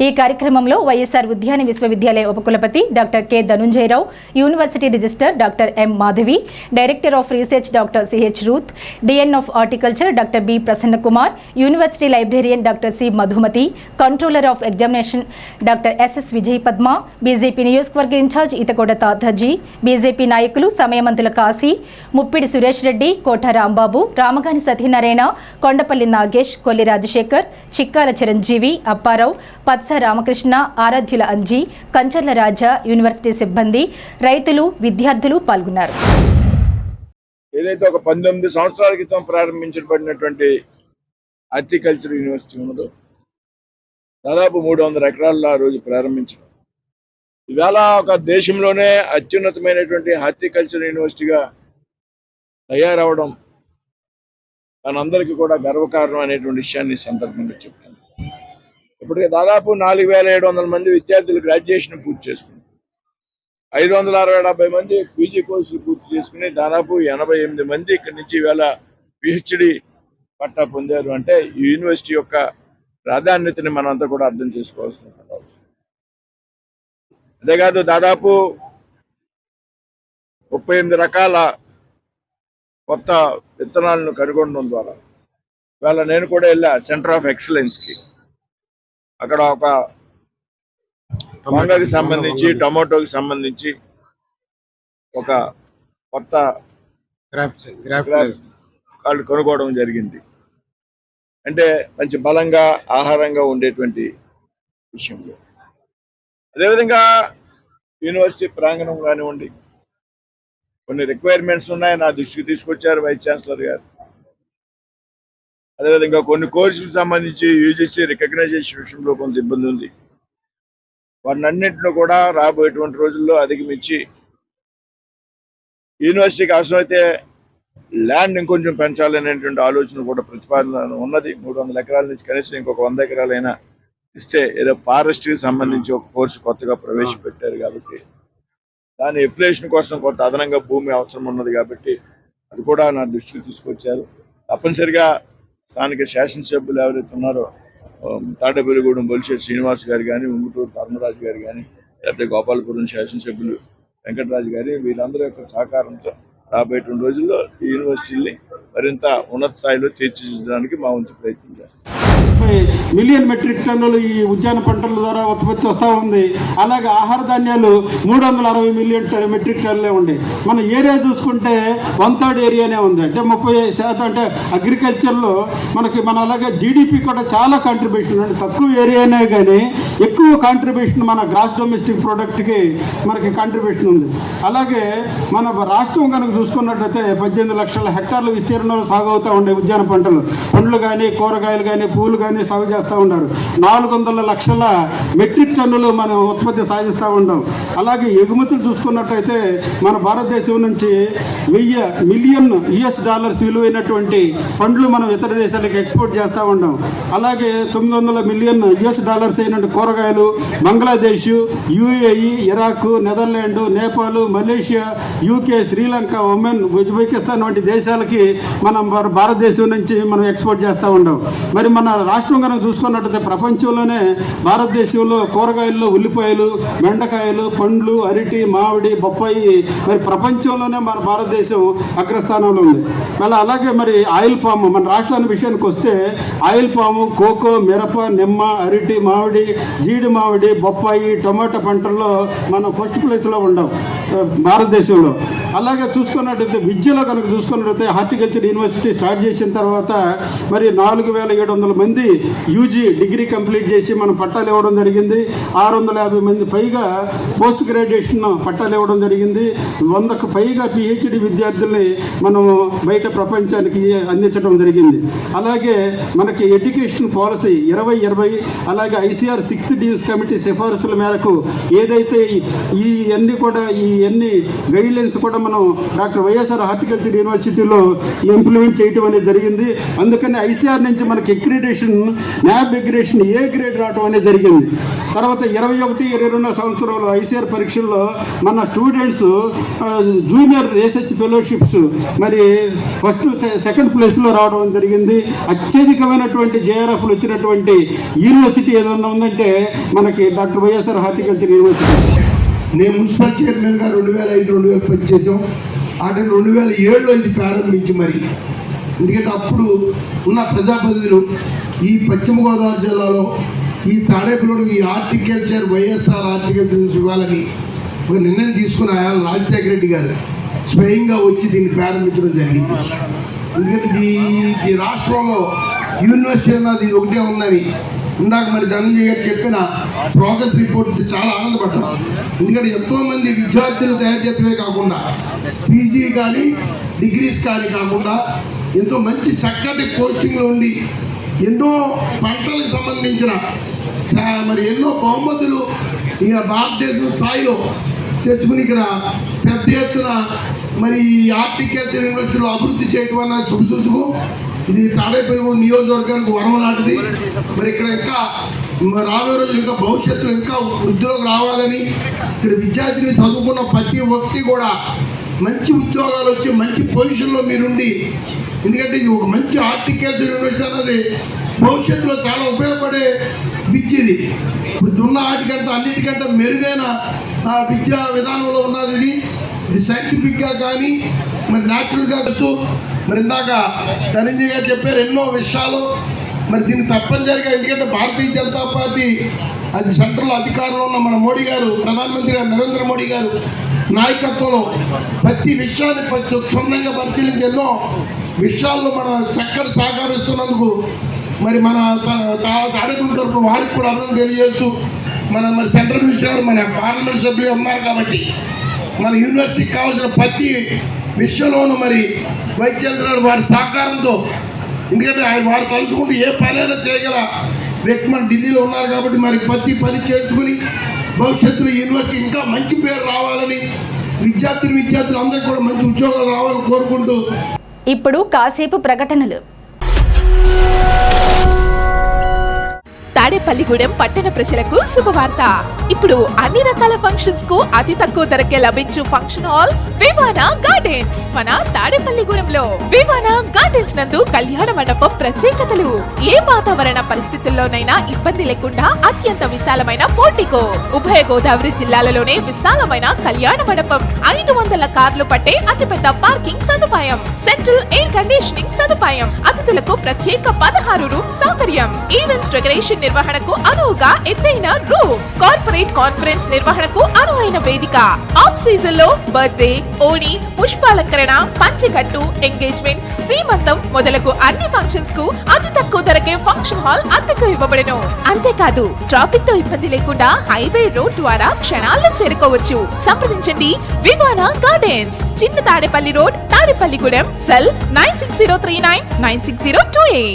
A: ఈ కార్యక్రమంలో వైఎస్ఆర్ ఉద్యాన విశ్వవిద్యాలయ ఉపకులపతి doctor K Dhanunjayarao, university register doctor M Madhavi, director of research doctor CH Ruth, DN of horticulture doctor B Prasannakumar, university librarian doctor C Madhumathi, controller of examination doctor SS Vijay Padma, BJP నియోజకవర్గ ఇన్ఛార్జ్ ఇతకోట తాతాజీ, బీజేపీ నాయకులు సమయమంతుల కాశీ, ముప్పిడి సురేష్ రెడ్డి, కోట రాంబాబు, రామగాని సత్యనారాయణ, కొండపల్లి నాగేష్, కొల్లి రాజశేఖర్, చిక్కాల చిరంజీవి, అప్పారావు, రామకృష్ణ, ఆరాధ్యుల అంజీ, కంచర్ల రాజా, యూనివర్సిటీ సిబ్బంది, రైతులు, విద్యార్థులు పాల్గొన్నారు.
B: ఏదైతే ఒక 19 సంవత్సరాల క్రితం ప్రారంభించబడినటువంటి హార్టికల్చర్ యూనివర్సిటీ ఉన్నదో దాదాపు 300 ఎకరాల్లో ఆ రోజు ప్రారంభించడం, ఇవాళ ఒక దేశంలోనే అత్యున్నతమైనటువంటి హార్టికల్చర్ యూనివర్సిటీగా తయారవడం మనందరికీ కూడా గర్వకారణం అనేటువంటి విషయాన్ని సందర్భంగా చెప్తాను. ఇప్పటికే దాదాపు 4700 మంది విద్యార్థులు గ్రాడ్యుయేషన్ పూర్తి చేసుకున్నారు. 560-70 మంది పీజీ కోర్సులు పూర్తి చేసుకుని దాదాపు 88 మంది ఇక్కడి నుంచి ఇవాళ పిహెచ్డి పట్టా పొందారు. అంటే ఈ యూనివర్సిటీ యొక్క ప్రాధాన్యతని మనం అంతా కూడా అర్థం చేసుకోవాల్సిన అవసరం. అంతేకాదు దాదాపు 38 రకాల కొత్త విత్తనాలను కనుగొనడం ద్వారా ఇవాళ నేను కూడా వెళ్ళా సెంటర్ ఆఫ్ ఎక్సలెన్స్కి. అక్కడ ఒక వంగకి సంబంధించి, టమాటోకి సంబంధించి ఒక కొత్త వాళ్ళు కొనుక్కోవడం జరిగింది. అంటే మంచి బలంగా ఆహారంగా ఉండేటువంటి విషయంలో. అదేవిధంగా యూనివర్సిటీ ప్రాంగణం కానివ్వండి, కొన్ని రిక్వైర్మెంట్స్ ఉన్నాయి, నా దృష్టికి తీసుకొచ్చారు వైస్ ఛాన్సలర్ గారు. అదేవిధంగా కొన్ని కోర్సులకు సంబంధించి యూజీసీ రికగ్నైజేషన్ విషయంలో కొంత ఇబ్బంది ఉంది. వాటినన్నింటినీ కూడా రాబోయేటువంటి రోజుల్లో అధిగమించి యూనివర్సిటీకి అవసరమైతే ల్యాండ్ ఇంకొంచెం పెంచాలనేటువంటి ఆలోచన కూడా ప్రతిపాదన ఉన్నది. 300 ఎకరాల నుంచి కనీసం ఇంకొక 100 ఎకరాలైనా ఇస్తే, ఏదో ఫారెస్ట్కి సంబంధించి ఒక కోర్సు కొత్తగా ప్రవేశపెట్టారు కాబట్టి దాని ఎఫ్లేషన్ కోసం కొంత అదనంగా భూమి అవసరం ఉన్నది కాబట్టి అది కూడా నా దృష్టికి తీసుకొచ్చారు. తప్పనిసరిగా స్థానిక శాసనసభ్యులు ఎవరైతే ఉన్నారో తాడేపల్లిగూడెం బొలిశెట్టి శ్రీనివాస్ గారు కానీ, ఉంగుటూరు ధర్మరాజు గారు కానీ, లేకపోతే గోపాలపురం శాసనసభ్యులు వెంకటరాజు గారి, వీళ్ళందరి యొక్క సహకారంతో రాబోయేటువంటి రోజుల్లో ఈ యూనివర్సిటీని మరింత ఉన్నత స్థాయిలో తీర్చిదిద్దడానికి మా వంతు ప్రయత్నం చేస్తాం.
H: మిలియన్ మెట్రిక్ టన్నులు ఈ ఉద్యాన పంటల ద్వారా ఉత్పత్తి వస్తూ ఉంది. అలాగే ఆహార ధాన్యాలు 360 మిలియన్ మెట్రిక్ టన్నులే ఉన్నాయి. మన ఏరియా చూసుకుంటే 1/3 ఏరియానే ఉంది. అంటే 30% అంటే అగ్రికల్చర్లో మన అలాగే జీడిపి కూడా చాలా కాంట్రిబ్యూషన్, అంటే తక్కువ ఏరియానే కానీ ఎక్కువ కాంట్రిబ్యూషన్ మన గ్రాస్ డొమెస్టిక్ ప్రోడక్ట్కి మనకి కాంట్రిబ్యూషన్ ఉంది. అలాగే మన రాష్ట్రం కనుక చూసుకున్నట్లయితే 18 లక్షల హెక్టార్ల విస్తీర్ణంలో సాగు అవుతూ ఉండే ఉద్యాన పండ్లు కానీ కూరగాయలు కానీ పూలు కానీ సాగు చేస్తూ ఉన్నారు. 400 లక్షల మెట్రిక్ టన్నులు మనం ఉత్పత్తి సాధిస్తూ ఉంటాం. అలాగే ఎగుమతులు చూసుకున్నట్టయితే మన భారతదేశం నుంచి 1000 మిలియన్ US$ విలువైనటువంటి పండ్లు మనం ఇతర దేశాలకు ఎక్స్పోర్ట్ చేస్తూ ఉంటాం. అలాగే 900 మిలియన్ US$ అయినటువంటి కూరగాయలు Bangladesh, UAE, Iraq, Netherland, Nepal, Malaysia, UK, Sri Lanka, Oman, Uzbekistan వంటి దేశాలకి మనం భారతదేశం నుంచి మనం ఎక్స్పోర్ట్ చేస్తూ ఉంటాం. మరి మన రాష్ట్రం కనుక చూసుకున్నట్టయితే ప్రపంచంలోనే భారతదేశంలో కూరగాయల్లో ఉల్లిపాయలు, బెండకాయలు, పండ్లు, అరటి, మామిడి, బొప్పాయి మరి ప్రపంచంలోనే మన భారతదేశం అగ్రస్థానంలో ఉంది. మళ్ళీ అలాగే మరి ఆయిల్ పాము, మన రాష్ట్రానికి విషయానికి వస్తే ఆయిల్ పాము, కోకో, మిరప, నిమ్మ, అరటి, మామిడి, జీడి మామిడి, బొప్పాయి, టొమాటో పంటల్లో మనం ఫస్ట్ ప్లేస్లో ఉన్నాం భారతదేశంలో. అలాగే చూసుకున్నట్టయితే విద్యలో కనుక చూసుకున్నట్టయితే హార్టికల్చర్ యూనివర్సిటీ స్టార్ట్ చేసిన తర్వాత మరి 4700 మంది యూజీ డిగ్రీ కంప్లీట్ చేసి మనం పట్టాలు ఇవ్వడం జరిగింది. 650 మంది పైగా పోస్ట్ గ్రాడ్యుయేషన్ పట్టాలు ఇవ్వడం జరిగింది. 100కు పైగా PhD విద్యార్థుల్ని మనం బయట ప్రపంచానికి అందించడం జరిగింది. అలాగే మనకి ఎడ్యుకేషన్ పాలసీ 2020 అలాగే ICR 6th డీల్స్ కమిటీ సిఫారసుల మేరకు ఏదైతే ఈ అన్ని గైడ్లైన్స్ కూడా మనం డాక్టర్ వైఎస్ఆర్ హార్టికల్చర్ యూనివర్సిటీలో ఇంప్లిమెంట్ చేయడం అనేది జరిగింది. అందుకని ICR నుంచి మనకి accreditation NAB accreditation A grade రావడం అనేది జరిగింది. తర్వాత 21-22 సంవత్సరంలో ICR పరీక్షల్లో మన స్టూడెంట్స్ జూనియర్ రీసెర్చ్ ఫెలోషిప్స్ మరి ఫస్ట్ సెకండ్ ప్లేస్లో రావడం జరిగింది. అత్యధికమైనటువంటి JRFలు వచ్చినటువంటి యూనివర్సిటీ ఏదన్నా ఉందంటే మనకి డాక్టర్ వైఎస్ఆర్ హార్టికల్చర్ యూనివర్సిటీ.
D: నేను మున్సిపల్ చైర్మన్గా 2005-2010 పనిచేసాం. ఆ టైం 2007లో ఇది ప్రారంభించి మరి ఎందుకంటే అప్పుడు ఉన్న ప్రజాప్రతినిధులు ఈ పశ్చిమ గోదావరి జిల్లాలో ఈ తాడేపల్లిలో ఈ వైఎస్ఆర్ హార్టికల్చర్ నుంచి ఇవ్వాలని ఒక నిర్ణయం తీసుకుని ఆయన రాజశేఖర రెడ్డి గారు స్వయంగా వచ్చి దీన్ని ప్రారంభించడం జరిగింది. ఎందుకంటే ఈ రాష్ట్రంలో యూనివర్సిటీ అన్నది ఒకటే ఉందని ఇందాక మరి ధనంజయ్ గారు చెప్పిన ప్రోగ్రెస్ రిపోర్ట్ చాలా ఆనందపడ్డాం. ఎందుకంటే ఎంతోమంది విద్యార్థులు తయారు చేయడమే కాకుండా PG కానీ డిగ్రీస్ కానీ కాకుండా ఎంతో మంచి చక్కటి పోస్టింగ్లో ఉండి ఎన్నో పంటలకు సంబంధించిన మరి ఎన్నో బహుమతులు ఇక భారతదేశం స్థాయిలో తెచ్చుకుని ఇక్కడ పెద్ద ఎత్తున మరి ఈ హార్టికల్చర్ యూనివర్సిటీలో అభివృద్ధి చేయడం అన్న శుభసూచకు. ఇది తాడేపల్లిగూడెం నియోజకవర్గానికి వరం లాంటిది. మరి ఇక్కడ ఇంకా రాబోయే రోజులు ఇంకా భవిష్యత్తులో ఇంకా వృద్ధిలోకి రావాలని ఇక్కడ విద్యార్థిని చదువుకున్న ప్రతి ఒక్కటి కూడా మంచి ఉద్యోగాలు వచ్చి మంచి పొజిషన్లో మీరుండి, ఎందుకంటే ఇది ఒక మంచి హార్టికల్చర్ యూనివర్సిటీ అన్నది భవిష్యత్తులో చాలా ఉపయోగపడే విద్య. ఇప్పుడు ఉన్న వాటికంటే అన్నిటికంటే మెరుగైన విద్యా విధానంలో ఉన్నది ఇది సైంటిఫిక్గా కానీ మరి న్యాచురల్గా వస్తూ మరి ఇందాక ధనంజయ్ గారు చెప్పారు ఎన్నో విషయాలు. మరి దీన్ని తప్పనిసరిగా ఎందుకంటే భారతీయ జనతా పార్టీ అది సెంట్రల్ అధికారంలో ఉన్న మన మోడీ గారు, ప్రధానమంత్రి గారు నరేంద్ర మోడీ గారు నాయకత్వంలో ప్రతి విషయాన్ని క్షుణ్ణంగా పరిశీలించి ఎన్నో విషయాల్లో మన చక్కటి సహకరిస్తున్నందుకు మరి మన తాడేపల్లి తరఫున వారికి కూడా అభినందన తెలియజేస్తూ మరి సెంట్రల్ మినిస్టర్ గారు మన పార్లమెంట్ సభ్యులు ఉన్నారు కాబట్టి మన యూనివర్సిటీకి కావాల్సిన ప్రతి విషయంలోనూ మరి వైస్ ఛాన్సలర్ వారి సహకారంతో, ఎందుకంటే ఆయన వారు తలుచుకుంటూ ఏ పనైనా చేయగల వ్యక్తి మన ఢిల్లీలో ఉన్నారు కాబట్టి మరి ప్రతి పని చేర్చుకుని భవిష్యత్తులో యూనివర్సిటీ ఇంకా మంచి పేరు రావాలని విద్యార్థులు అందరికీ కూడా మంచి ఉద్యోగాలు రావాలని కోరుకుంటూ
A: ఇప్పుడు కాసేపు ప్రకటనలు.
I: తాడేపల్లిగూడెం పట్టణ ప్రజలకు శుభవార్త. ఇప్పుడు అన్ని రకాల ఫంక్షన్స్ కు అతి తక్కువ ధరకే లభించు ఫంక్షన్ హాల్ వివానా గార్డెన్స్ మన తాడేపల్లిగూడెంలో. వివానా గార్డెన్స్ నందు కళ్యాణ మండపం ప్రత్యేకతలు. ఏ వాతావరణ పరిస్థితుల్లోనైనా ఇబ్బంది లేకుండా అత్యంత విశాలమైన పోర్టికో, ఉభయ గోదావరి జిల్లాలలోనే విశాలమైన కళ్యాణ మండపం, 500 కార్లు పట్టే అతిపెద్ద పార్కింగ్ సదుపాయం, సెంట్రల్ ఎయిర్ కండిషనింగ్ సదుపాయం, అతిథులకు ప్రత్యేక 16 రూమ్ సౌకర్యం, ఈవెంట్స్ డెకరేషన్ నిర్వహణకు అనువుగా ఎత్తైన రూఫ్, కార్పొరేట్ కాన్ఫరెన్స్ నిర్వహణకు అనువైన వేదిక, ఆఫ్ సీజన్ లో బర్త్డే, ఓణి, పుష్పాలంకరణ, పంచకట్టు, ఎంగేజ్మెంట్, సీమంతం మొదలగు అన్ని ఫంక్షన్స్ కు అతి తక్కువ ధరకే ఫంక్షన్ హాల్ అద్దెకు ఇవ్వబడను. అంతేకాదు ట్రాఫిక్ తో ఇబ్బంది లేకుండా హైవే రోడ్ ద్వారా క్షణాల్లో చేరుకోవచ్చు. సంప్రదించండి వివానా గార్డెన్స్, చిన్న Tadepalli road, Tadepalligudem. Cell 9603996028.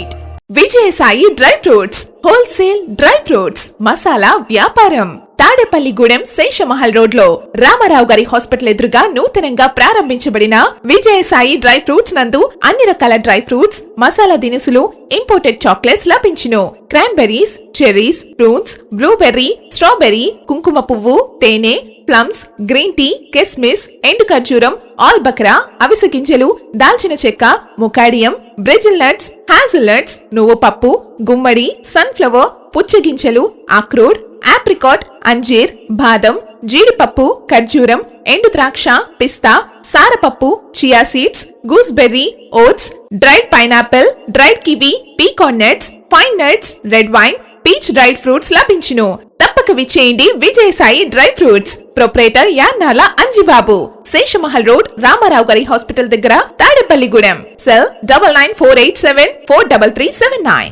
I: Vijayasai dry fruits wholesale dry fruits masala వ్యాపారం. తాడేపల్లిగూడెం శేషమహల్ రోడ్ లో రామారావు గారి హాస్పిటల్ ఎదురుగా నూతనంగా ప్రారంభించబడిన విజయసాయి డ్రై ఫ్రూట్స్ నందు అన్ని రకాల డ్రై ఫ్రూట్స్, మసాలా దినుసులు, ఇంపోర్టెడ్ చాక్లెట్స్ లభించును. Cranberries, cherries, fruits, blueberry, strawberry, కుంకుమ పువ్వు, తేనె, ప్లమ్స్, గ్రీన్ టీ, కిస్మిస్, ఎండు ఖర్జూరం, ఆల్బక్రా, అవిసె గింజలు, దాల్చిన చెక్క, ముకాడియం, బ్రెజిల్ నట్స్, హ్యాజల్ నట్స్, నువ్వు పప్పు, గుమ్మడి, సన్ఫ్లవర్, పుచ్చగింజలు, అక్రోడ్, ఆప్రికాట్, అంజీర్, బాదం, జీడిపప్పు, ఖర్జూరం, ఎండు ద్రాక్ష, పిస్తా, సారపప్పు, chia seeds, gooseberry, oats, dried pineapple, dried kiwi, pecan nuts, fine nuts, red wine, peach dried fruits లభించును. తప్పక విచ్చేయండి Vijayasai dry fruits. Proprietor Yannala Anjibabu, Seshamahal road, Ramarao గారి హాస్పిటల్ దగ్గర, Tadepalligudem. Cell 9948743379.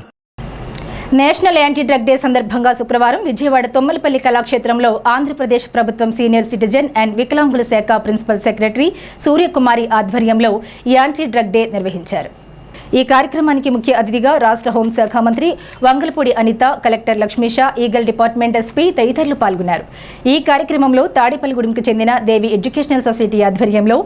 A: National anti drug day సందర్భంగా శుక్రవారం విజయవాడ తొమ్మలపల్లి కళాక్షేత్రంలో ఆంధ్రప్రదేశ్ ప్రభుత్వం సీనియర్ సిటిజన్ అండ్ వికలాంగుల శాఖ ప్రిన్సిపల్ సెక్రటరీ సూర్యకుమారి ఆధ్వర్యంలో యాంటీ డ్రగ్ డే నిర్వహించారు. ఈ కార్యక్రమానికి ముఖ్య అతిథిగా రాష్ట్ర హోంశాఖ మంత్రి Vangalapudi Anitha, collector Lakshmisha, eagle department SP తదితరులు పాల్గొన్నారు. ఈ కార్యక్రమంలో తాడేపల్లిగూడెంకు చెందిన దేవి ఎడ్యుకేషనల్ సొసైటీ ఆధ్వర్యంలో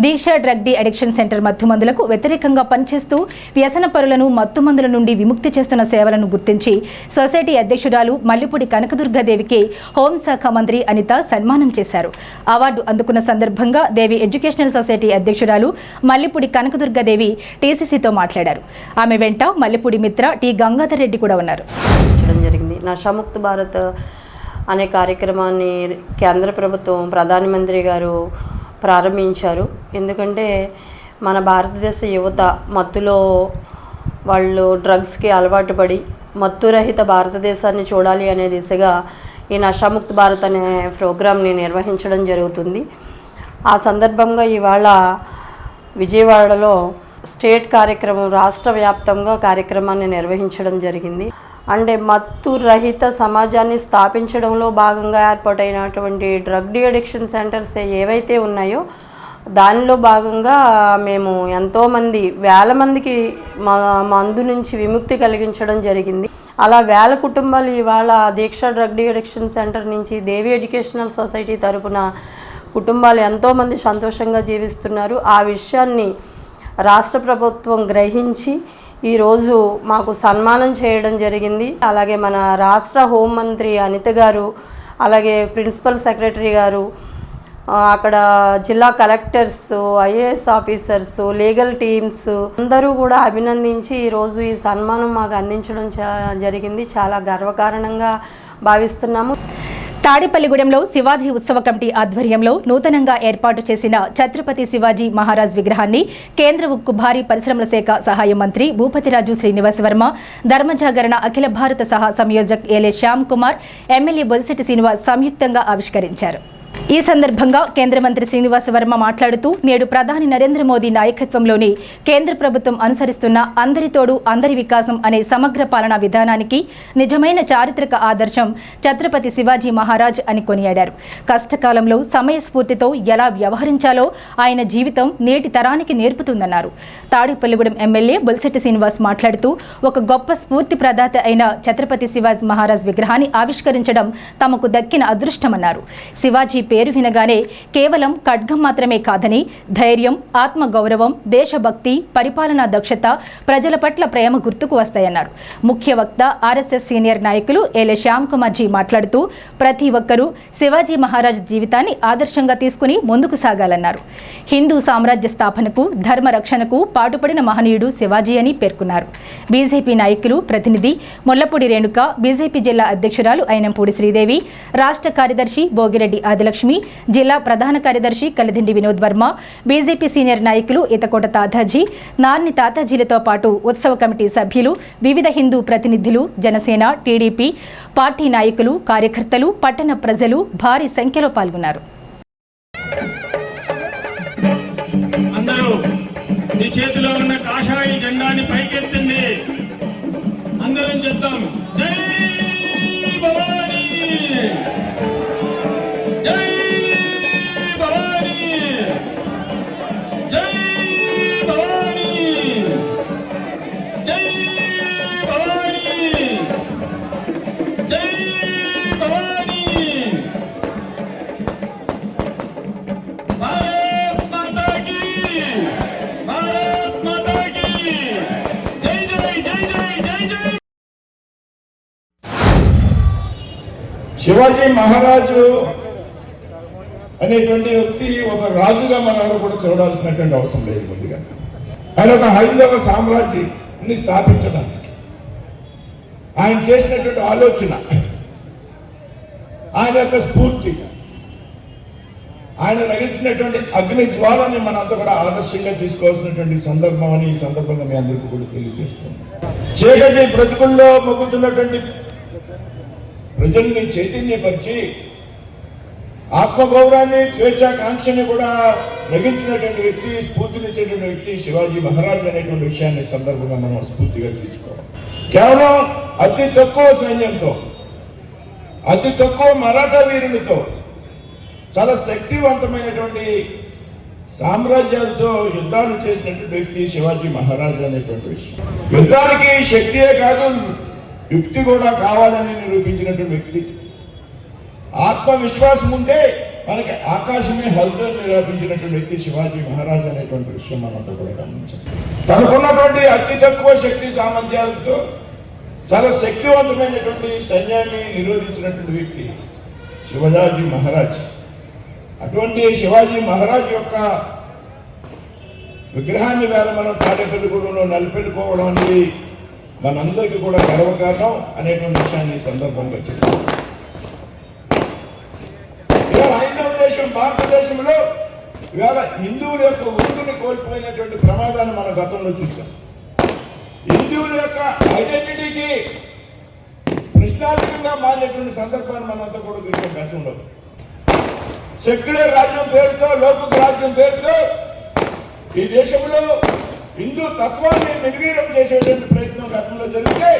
A: దీక్ష డ్రగ్ డి అడిక్షన్ సెంటర్ మత్తుమందులకు వ్యతిరేకంగా పనిచేస్తూ వ్యసన పరులను మత్తుమందుల నుండి విముక్తి చేస్తున్న సేవలను గుర్తించి సొసైటీ అధ్యక్షురాలు మల్లిపూడి కనకదుర్గాదేవికి హోంశాఖ మంత్రి అనిత సన్మానం చేశారు. అవార్డు అందుకున్న సందర్భంగా దేవి ఎడ్యుకేషనల్ సొసైటీ అధ్యక్షురాలు మల్లిపూడి కనకదుర్గాదేవి టీసీసీతో మాట్లాడారు. ఆమె వెంట మల్లిపూడి మిత్ర టి గంగాధర్ రెడ్డి కూడా ఉన్నారు.
J: జరిగింది నషాముక్త భారత్ అనే కార్యక్రమాన్ని కేంద్ర ప్రభుత్వం ప్రధానమంత్రి గారు ప్రారంభించారు. ఎందుకంటే మన భారతదేశ యువత మత్తులో వాళ్ళు డ్రగ్స్కి అలవాటు పడి మత్తురహిత భారతదేశాన్ని చూడాలి అనే దిశగా ఈ నషాముక్త భారత్ అనే ప్రోగ్రాంని నిర్వహించడం జరుగుతుంది. ఆ సందర్భంగా ఇవాళ విజయవాడలో స్టేట్ కార్యక్రమం, రాష్ట్ర వ్యాప్తంగా కార్యక్రమాన్ని నిర్వహించడం జరిగింది. అంటే మత్తు రహిత సమాజాన్ని స్థాపించడంలో భాగంగా ఏర్పాటైనటువంటి డ్రగ్ డి అడిక్షన్ సెంటర్స్ ఏవైతే ఉన్నాయో దానిలో భాగంగా మేము ఎంతోమంది, వేల మందికి మందు నుంచి విముక్తి కలిగించడం జరిగింది. అలా వేల కుటుంబాలు ఇవాళ దీక్ష డ్రగ్ డి అడిక్షన్ సెంటర్ నుంచి దేవి ఎడ్యుకేషనల్ సొసైటీ తరపున కుటుంబాలు ఎంతోమంది సంతోషంగా జీవిస్తున్నారు. ఆ విషయాన్ని రాష్ట్ర ప్రభుత్వం గ్రహించి ఈరోజు మాకు సన్మానం చేయడం జరిగింది. అలాగే మన రాష్ట్ర హోంమంత్రి అనిత గారు, అలాగే ప్రిన్సిపల్ సెక్రటరీ గారు, అక్కడ జిల్లా collectors, IAS officers, legal teams అందరూ కూడా అభినందించి ఈరోజు ఈ సన్మానం మాకు అందించడం జరిగింది. చాలా గర్వకారణంగా భావిస్తున్నాము.
A: తాడేపల్లిగూడెంలో శివాజీ ఉత్సవ కమిటీ ఆధ్వర్యంలో నూతనంగా ఏర్పాటు చేసిన ఛత్రపతి శివాజీ మహారాజ్ విగ్రహాన్ని కేంద్ర ఉక్కు భారీ పరిశ్రమల శాఖ సహాయ మంత్రి భూపతిరాజు శ్రీనివాస్ వర్మ, ధర్మజాగరణ అఖిల భారత సహా సంయోజక్ ఏలే శ్యామ్ కుమార్, ఎమ్మెల్యే బొలిశెట్టి శ్రీనివాస్ సంయుక్తంగా ఆవిష్కరించారు. ఈ సందర్భంగా కేంద్ర మంత్రి శ్రీనివాస్ వర్మ మాట్లాడుతూ నేడు ప్రధాని నరేంద్ర మోదీ నాయకత్వంలోని కేంద్ర ప్రభుత్వం అనుసరిస్తున్న అందరి తోడు అందరి వికాసం అనే సమగ్ర పాలనా విధానానికి నిజమైన చారిత్రక ఆదర్శం ఛత్రపతి శివాజీ మహారాజ్ అని కొనియాడారు. కష్టకాలంలో సమయస్ఫూర్తితో ఎలా వ్యవహరించాలో ఆయన జీవితం నేటి తరానికి నేర్పుతుందన్నారు. తాడేపల్లిగూడెం ఎమ్మెల్యే బొలిశెట్టి శ్రీనివాస్ మాట్లాడుతూ ఒక గొప్ప స్ఫూర్తి ప్రదాత అయిన ఛత్రపతి శివాజీ మహారాజ్ విగ్రహాన్ని ఆవిష్కరించడం తమకు దక్కిన అదృష్టమన్నారు. శివాజీ పేరు వినగానే కేవలం ఖడ్గం మాత్రమే కాదని ధైర్యం, ఆత్మగౌరవం, దేశభక్తి, పరిపాలనా దక్షత, ప్రజల పట్ల ప్రేమ గుర్తుకు వస్తాయన్నారు. ముఖ్య వక్త ఆర్ఎస్ఎస్ సీనియర్ నాయకులు ఏలే శ్యామ్ కుమార్జీ మాట్లాడుతూ ప్రతి ఒక్కరూ శివాజీ మహారాజ్ జీవితాన్ని ఆదర్శంగా తీసుకుని ముందుకు సాగాలన్నారు. హిందూ సామ్రాజ్య స్థాపనకు, ధర్మ రక్షణకు పాటుపడిన మహనీయుడు శివాజీ అని పేర్కొన్నారు. బీజేపీ నాయకులు ప్రతినిధి మొల్లపూడి రేణుక, బీజేపీ జిల్లా అధ్యక్షురాలు అయినంపూడి శ్రీదేవి, రాష్ట్ర కార్యదర్శి భోగిరెడ్డి ఆదిలక్ష్మి, జిల్లా ప్రధాన కార్యదర్శి కలిదిండి వినోద్ వర్మ, బీజేపీ సీనియర్ నాయకులు ఇతకోట తాతాజీ, నార్ని తాతాజీలతో పాటు ఉత్సవ కమిటీ సభ్యులు, వివిధ హిందూ ప్రతినిధులు, జనసేన, టీడీపీ పార్టీ నాయకులు, కార్యకర్తలు, పట్టణ ప్రజలు భారీ సంఖ్యలో పాల్గొన్నారు.
K: అందరూ మీ చేతిలో ఉన్న కాషాయ జెండాని పైకెత్తండి. అందరం చెప్తాం, జై భవానీ, జై భవానీ, జై భవానీ, జై భవానీ, జై భవానీ. భారత్ మాతా కీ, భారత్ మాతా కీ, జై జై జై జై జై జై.
B: శివాజీ మహారాజు అనేటువంటి వ్యక్తి ఒక రాజుగా మనెవరు కూడా చూడాల్సినటువంటి అవసరం లేదు. ముందుగా ఆయన ఒక హైందవ సామ్రాజ్యాన్ని స్థాపించడానికి ఆయన చేసినటువంటి ఆలోచన, ఆయన యొక్క స్ఫూర్తి, ఆయన రగించినటువంటి అగ్ని జ్వాలని మనంతా కూడా ఆదర్శంగా తీసుకోవాల్సినటువంటి సందర్భం అని ఈ సందర్భంగా మీ అందరికీ కూడా తెలియజేస్తున్నాం. చీకటి బ్రతుకుల్లో మొగ్గుతున్నటువంటి ప్రజల్ని చైతన్యపరిచి ఆత్మగౌరవాన్ని, స్వేచ్ఛాకాంక్షని కూడా రగించినటువంటి వ్యక్తి, స్ఫూర్తినిచ్చేటువంటి వ్యక్తి శివాజీ మహారాజ్ అనేటువంటి విషయాన్ని సందర్భంగా మనం స్ఫూర్తిగా తీసుకోవాలి. కేవలం అతి తక్కువ సైన్యంతో, అతి తక్కువ మరాఠా వీరులతో చాలా శక్తివంతమైనటువంటి సామ్రాజ్యాలతో యుద్ధాలు చేసినటువంటి వ్యక్తి శివాజీ మహారాజ్ అనేటువంటి విషయం. యుద్ధానికి శక్తియే కాదు, యుక్తి కూడా కావాలని నిరూపించినటువంటి వ్యక్తి. ఆత్మవిశ్వాసం ఉంటే మనకి ఆకాశమే హల్తో నిరూపించినటువంటి వ్యక్తి శివాజీ మహారాజ్ అనేటువంటి విషయం మనంతా కూడా గమనించాలి. తనకున్నటువంటి అతి తక్కువ శక్తి సామర్థ్యాలతో చాలా శక్తివంతమైనటువంటి సైన్యాన్ని నిరోధించినటువంటి వ్యక్తి శివాజీ మహారాజ్. అటువంటి శివాజీ మహారాజ్ యొక్క విగ్రహాన్ని వేళ మనం తాడేపల్లిగూడెంలో నెలకొల్పుకోవడం అనేది మనందరికీ కూడా గర్వకారణం అనేటువంటి విషయాన్ని సందర్భంగా చెప్తాం. ఇవాళ హైందవ దేశం భారతదేశంలో ఇవాళ హిందువుల యొక్క ఉనికిని కోల్పోయినటువంటి ప్రమాదాన్ని మన గతంలో చూసాం. హిందువుల యొక్క ఐడెంటిటీకి ప్రశ్నార్థకంగా మారినటువంటి సందర్భాన్ని మనంతా కూడా చూసాం గతంలో. సెక్యులర్ రాజ్యం పేరుతో, లౌకిక రాజ్యం పేరుతో ఈ దేశంలో హిందూ తత్వాన్ని నిర్వీర్యం చేసేటువంటి ప్రయత్నం గతంలో జరిగితే,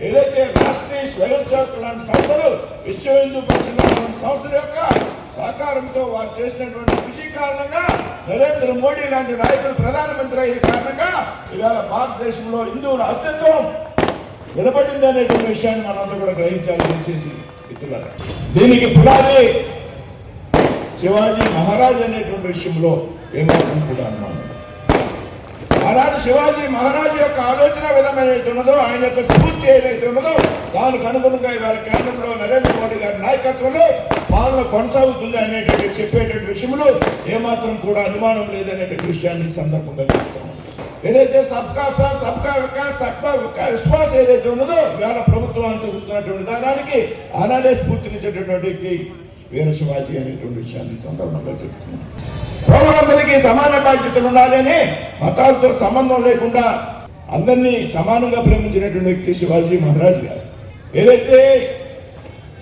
B: ఏదైతే రాష్ట్రీయ స్వయం సేవకులు లాంటి సంస్థలు, విశ్వ హిందూ పరిషత్ లాంటి సంస్థల యొక్క సహకారంతో వారు చేసినటువంటి కృషి కారణంగా, నరేంద్ర మోడీ లాంటి నాయకులు ప్రధానమంత్రి అయిన కారణంగా ఇవాళ భారతదేశంలో హిందువుల అస్తిత్వం నిలబడింది అనేటువంటి విషయాన్ని మనంతా కూడా గ్రహించాలి. దయచేసి మిత్రులారా, దీనికి పునాది శివాజీ మహారాజ్ అనేటువంటి విషయంలో ఏమాత్రం కూడా అన్నాను. ఆనాడు శివాజీ మహారాజు యొక్క ఆలోచన విధం ఏదైతే ఉన్నదో, ఆయన యొక్క స్ఫూర్తి ఏదైతే ఉన్నదో, దానికి అనుగుణంగా ఇవాళ కేంద్రంలో నరేంద్ర మోడీ గారి నాయకత్వంలో పాలన కొనసాగుతుంది అనేటువంటి చెప్పేటువంటి విషయంలో ఏమాత్రం కూడా అనుమానం లేదనేటువంటి విషయాన్ని సందర్భంగా చెప్తాం. ఏదైతే సబ్కా సాత్, సబ్కా వికాస్, సబ్కా విశ్వాస్ ఏదైతే ఉన్నదో, ఇవాళ ప్రభుత్వాన్ని చూస్తున్నటువంటి విధానానికి ఆనాడే స్ఫూర్తినిచ్చేటటువంటి వ్యక్తి వీర శివాజీ అనేటువంటి విషయాన్ని సందర్భంగా చెప్తున్నాం. పౌరులందరికీ సమాన బాధ్యతలు ఉండాలని, మతాలతో సంబంధం లేకుండా అందరినీ సమానంగా ప్రేమించినటువంటి వ్యక్తి శివాజీ మహారాజ్ గారు. ఏదైతే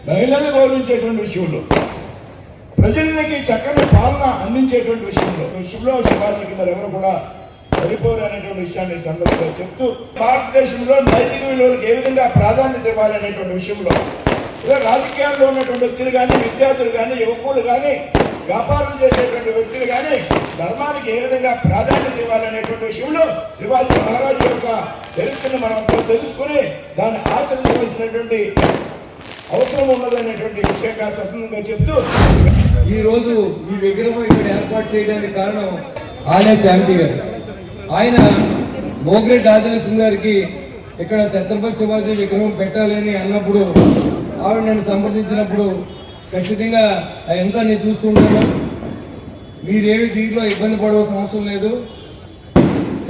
B: మహిళలను గౌరవించేటువంటి విషయంలో, ప్రజలకి చక్కని పాలన అందించేటువంటి విషయంలో శివాజీకి మరి ఎవరు కూడా సరిపోరు అనేటువంటి విషయాన్ని సందర్భంగా చెప్తూ, భారతదేశంలో నైతిక విలువలకు ఏ విధంగా ప్రాధాన్యత ఇవ్వాలనేటువంటి విషయంలో రాజకీయాల్లో ఉన్నటువంటి వ్యక్తులు కానీ, విద్యార్థులు కానీ, యువకులు కానీ, వ్యాపారం చేసేటువంటి వ్యక్తులు కానీ ధర్మానికి ఏ విధంగా ప్రాధాన్యత ఇవ్వాలనేటువంటి విషయంలో శివాజీ మహారాజు యొక్క చరిత్రను మనం తెలుసుకుని దాన్ని ఆచరించవలసినటువంటి అవసరం ఉన్నదనేటువంటి విషయంగా సఫలంగా చెప్తూ
C: ఈరోజు ఈ విగ్రహం ఇక్కడ ఏర్పాటు చేయడానికి కారణం ఆలయ శాంతి గారు. ఆయన మోగిరెడ్డి రాజలక్ష్మి గారికి ఇక్కడ ఛత్రపతి శివాజీ విగ్రహం పెట్టాలని అన్నప్పుడు ఆవిడ నన్ను సంప్రదించినప్పుడు ఖచ్చితంగా ఎంత నేను చూసుకుంటాను, మీరేమి దీంట్లో ఇబ్బంది పడవలసిన అవసరం లేదు,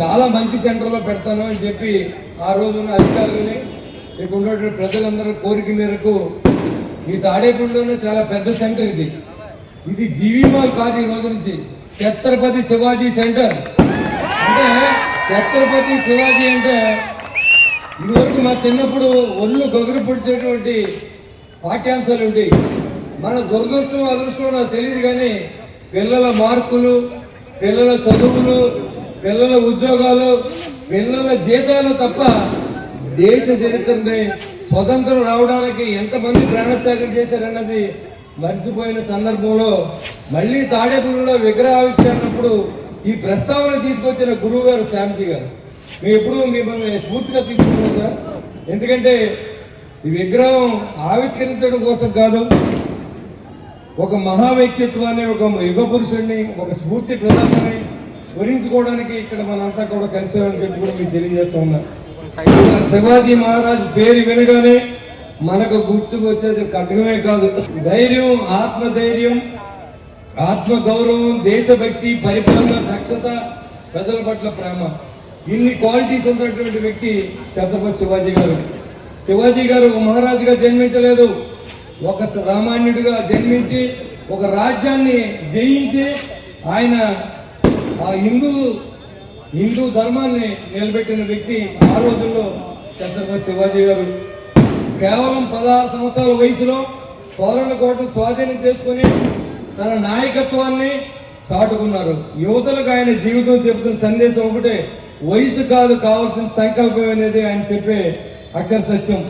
C: చాలా మంచి సెంటర్లో పెడతాను అని చెప్పి ఆ రోజున్న అధికారులని ఇక్కడ ఉన్నటువంటి ప్రజలందరూ కోరిక మేరకు ఈ తాడేపల్లిలోనే చాలా పెద్ద సెంటర్ ఇది జీవీ మాల్ కాదు. ఈ రోజు నుంచి ఛత్రపతి శివాజీ సెంటర్. అంటే ఛత్రపతి శివాజీ అంటే ఇదివరకు మా చిన్నప్పుడు ఒళ్ళు గొగురు పొడిచేటువంటి పాఠ్యాంశాలు ఉండేవి. మన దురదృష్టం అదృష్టం నాకు తెలియదు, కానీ పిల్లల మార్కులు, పిల్లల చదువులు, పిల్లల ఉద్యోగాలు, పిల్లల జీతాలు తప్ప దేశ చరిత్రని స్వతంత్రం రావడానికి ఎంతమంది ప్రాణత్యాగం చేశారన్నది మర్చిపోయిన సందర్భంలో మళ్ళీ తాడేపల్లిలో విగ్రహావిష్కరణప్పుడు ఈ ప్రస్తావన తీసుకొచ్చిన గురువు గారు శ్యామ్జీ గారు. మేము ఎప్పుడు మిమ్మల్ని స్ఫూర్తిగా తీసుకుంటున్నాం సార్. ఎందుకంటే ఈ విగ్రహం ఆవిష్కరించడం కోసం కాదు, ఒక మహా వ్యక్తిత్వాన్ని, ఒక యుగ పురుషుడిని, ఒక స్ఫూర్తి ప్రదాతని స్మరించుకోవడానికి ఇక్కడ మనంతా కూడా కలిసామని చెప్పి కూడా మీకు తెలియజేస్తూ ఉన్నా. శివాజీ మహారాజ్ పేరు వినగానే మనకు గుర్తుకు వచ్చేది ఖడ్గమే కాదు, ధైర్యం, ఆత్మధైర్యం, ఆత్మగౌరవం, దేశభక్తి, పరిపాలన దక్షత, ప్రజల పట్ల ప్రేమ, ఇన్ని క్వాలిటీస్ ఉన్నటువంటి వ్యక్తి ఛత్రపతి శివాజీ గారు. శివాజీ గారు ఒక మహారాజుగా జన్మించలేదు, ఒక సామాన్యుడిగా జన్మించి ఒక రాజ్యాన్ని జయించి ఆయన ఆ హిందూ ధర్మాన్ని నిలబెట్టిన వ్యక్తి ఆ రోజుల్లో ఛత్రపతి శివాజీ గారు. కేవలం 16 సంవత్సరాల వయసులో కోట స్వాధీనం చేసుకుని తన నాయకత్వాన్ని చాటుకున్నారు. యువతలకు ఆయన జీవితం చెబుతున్న సందేశం ఒకటే, వయసు కాదు కావాల్సిన సంకల్పం అనేది ఆయన చెప్పే అక్షర సత్యం.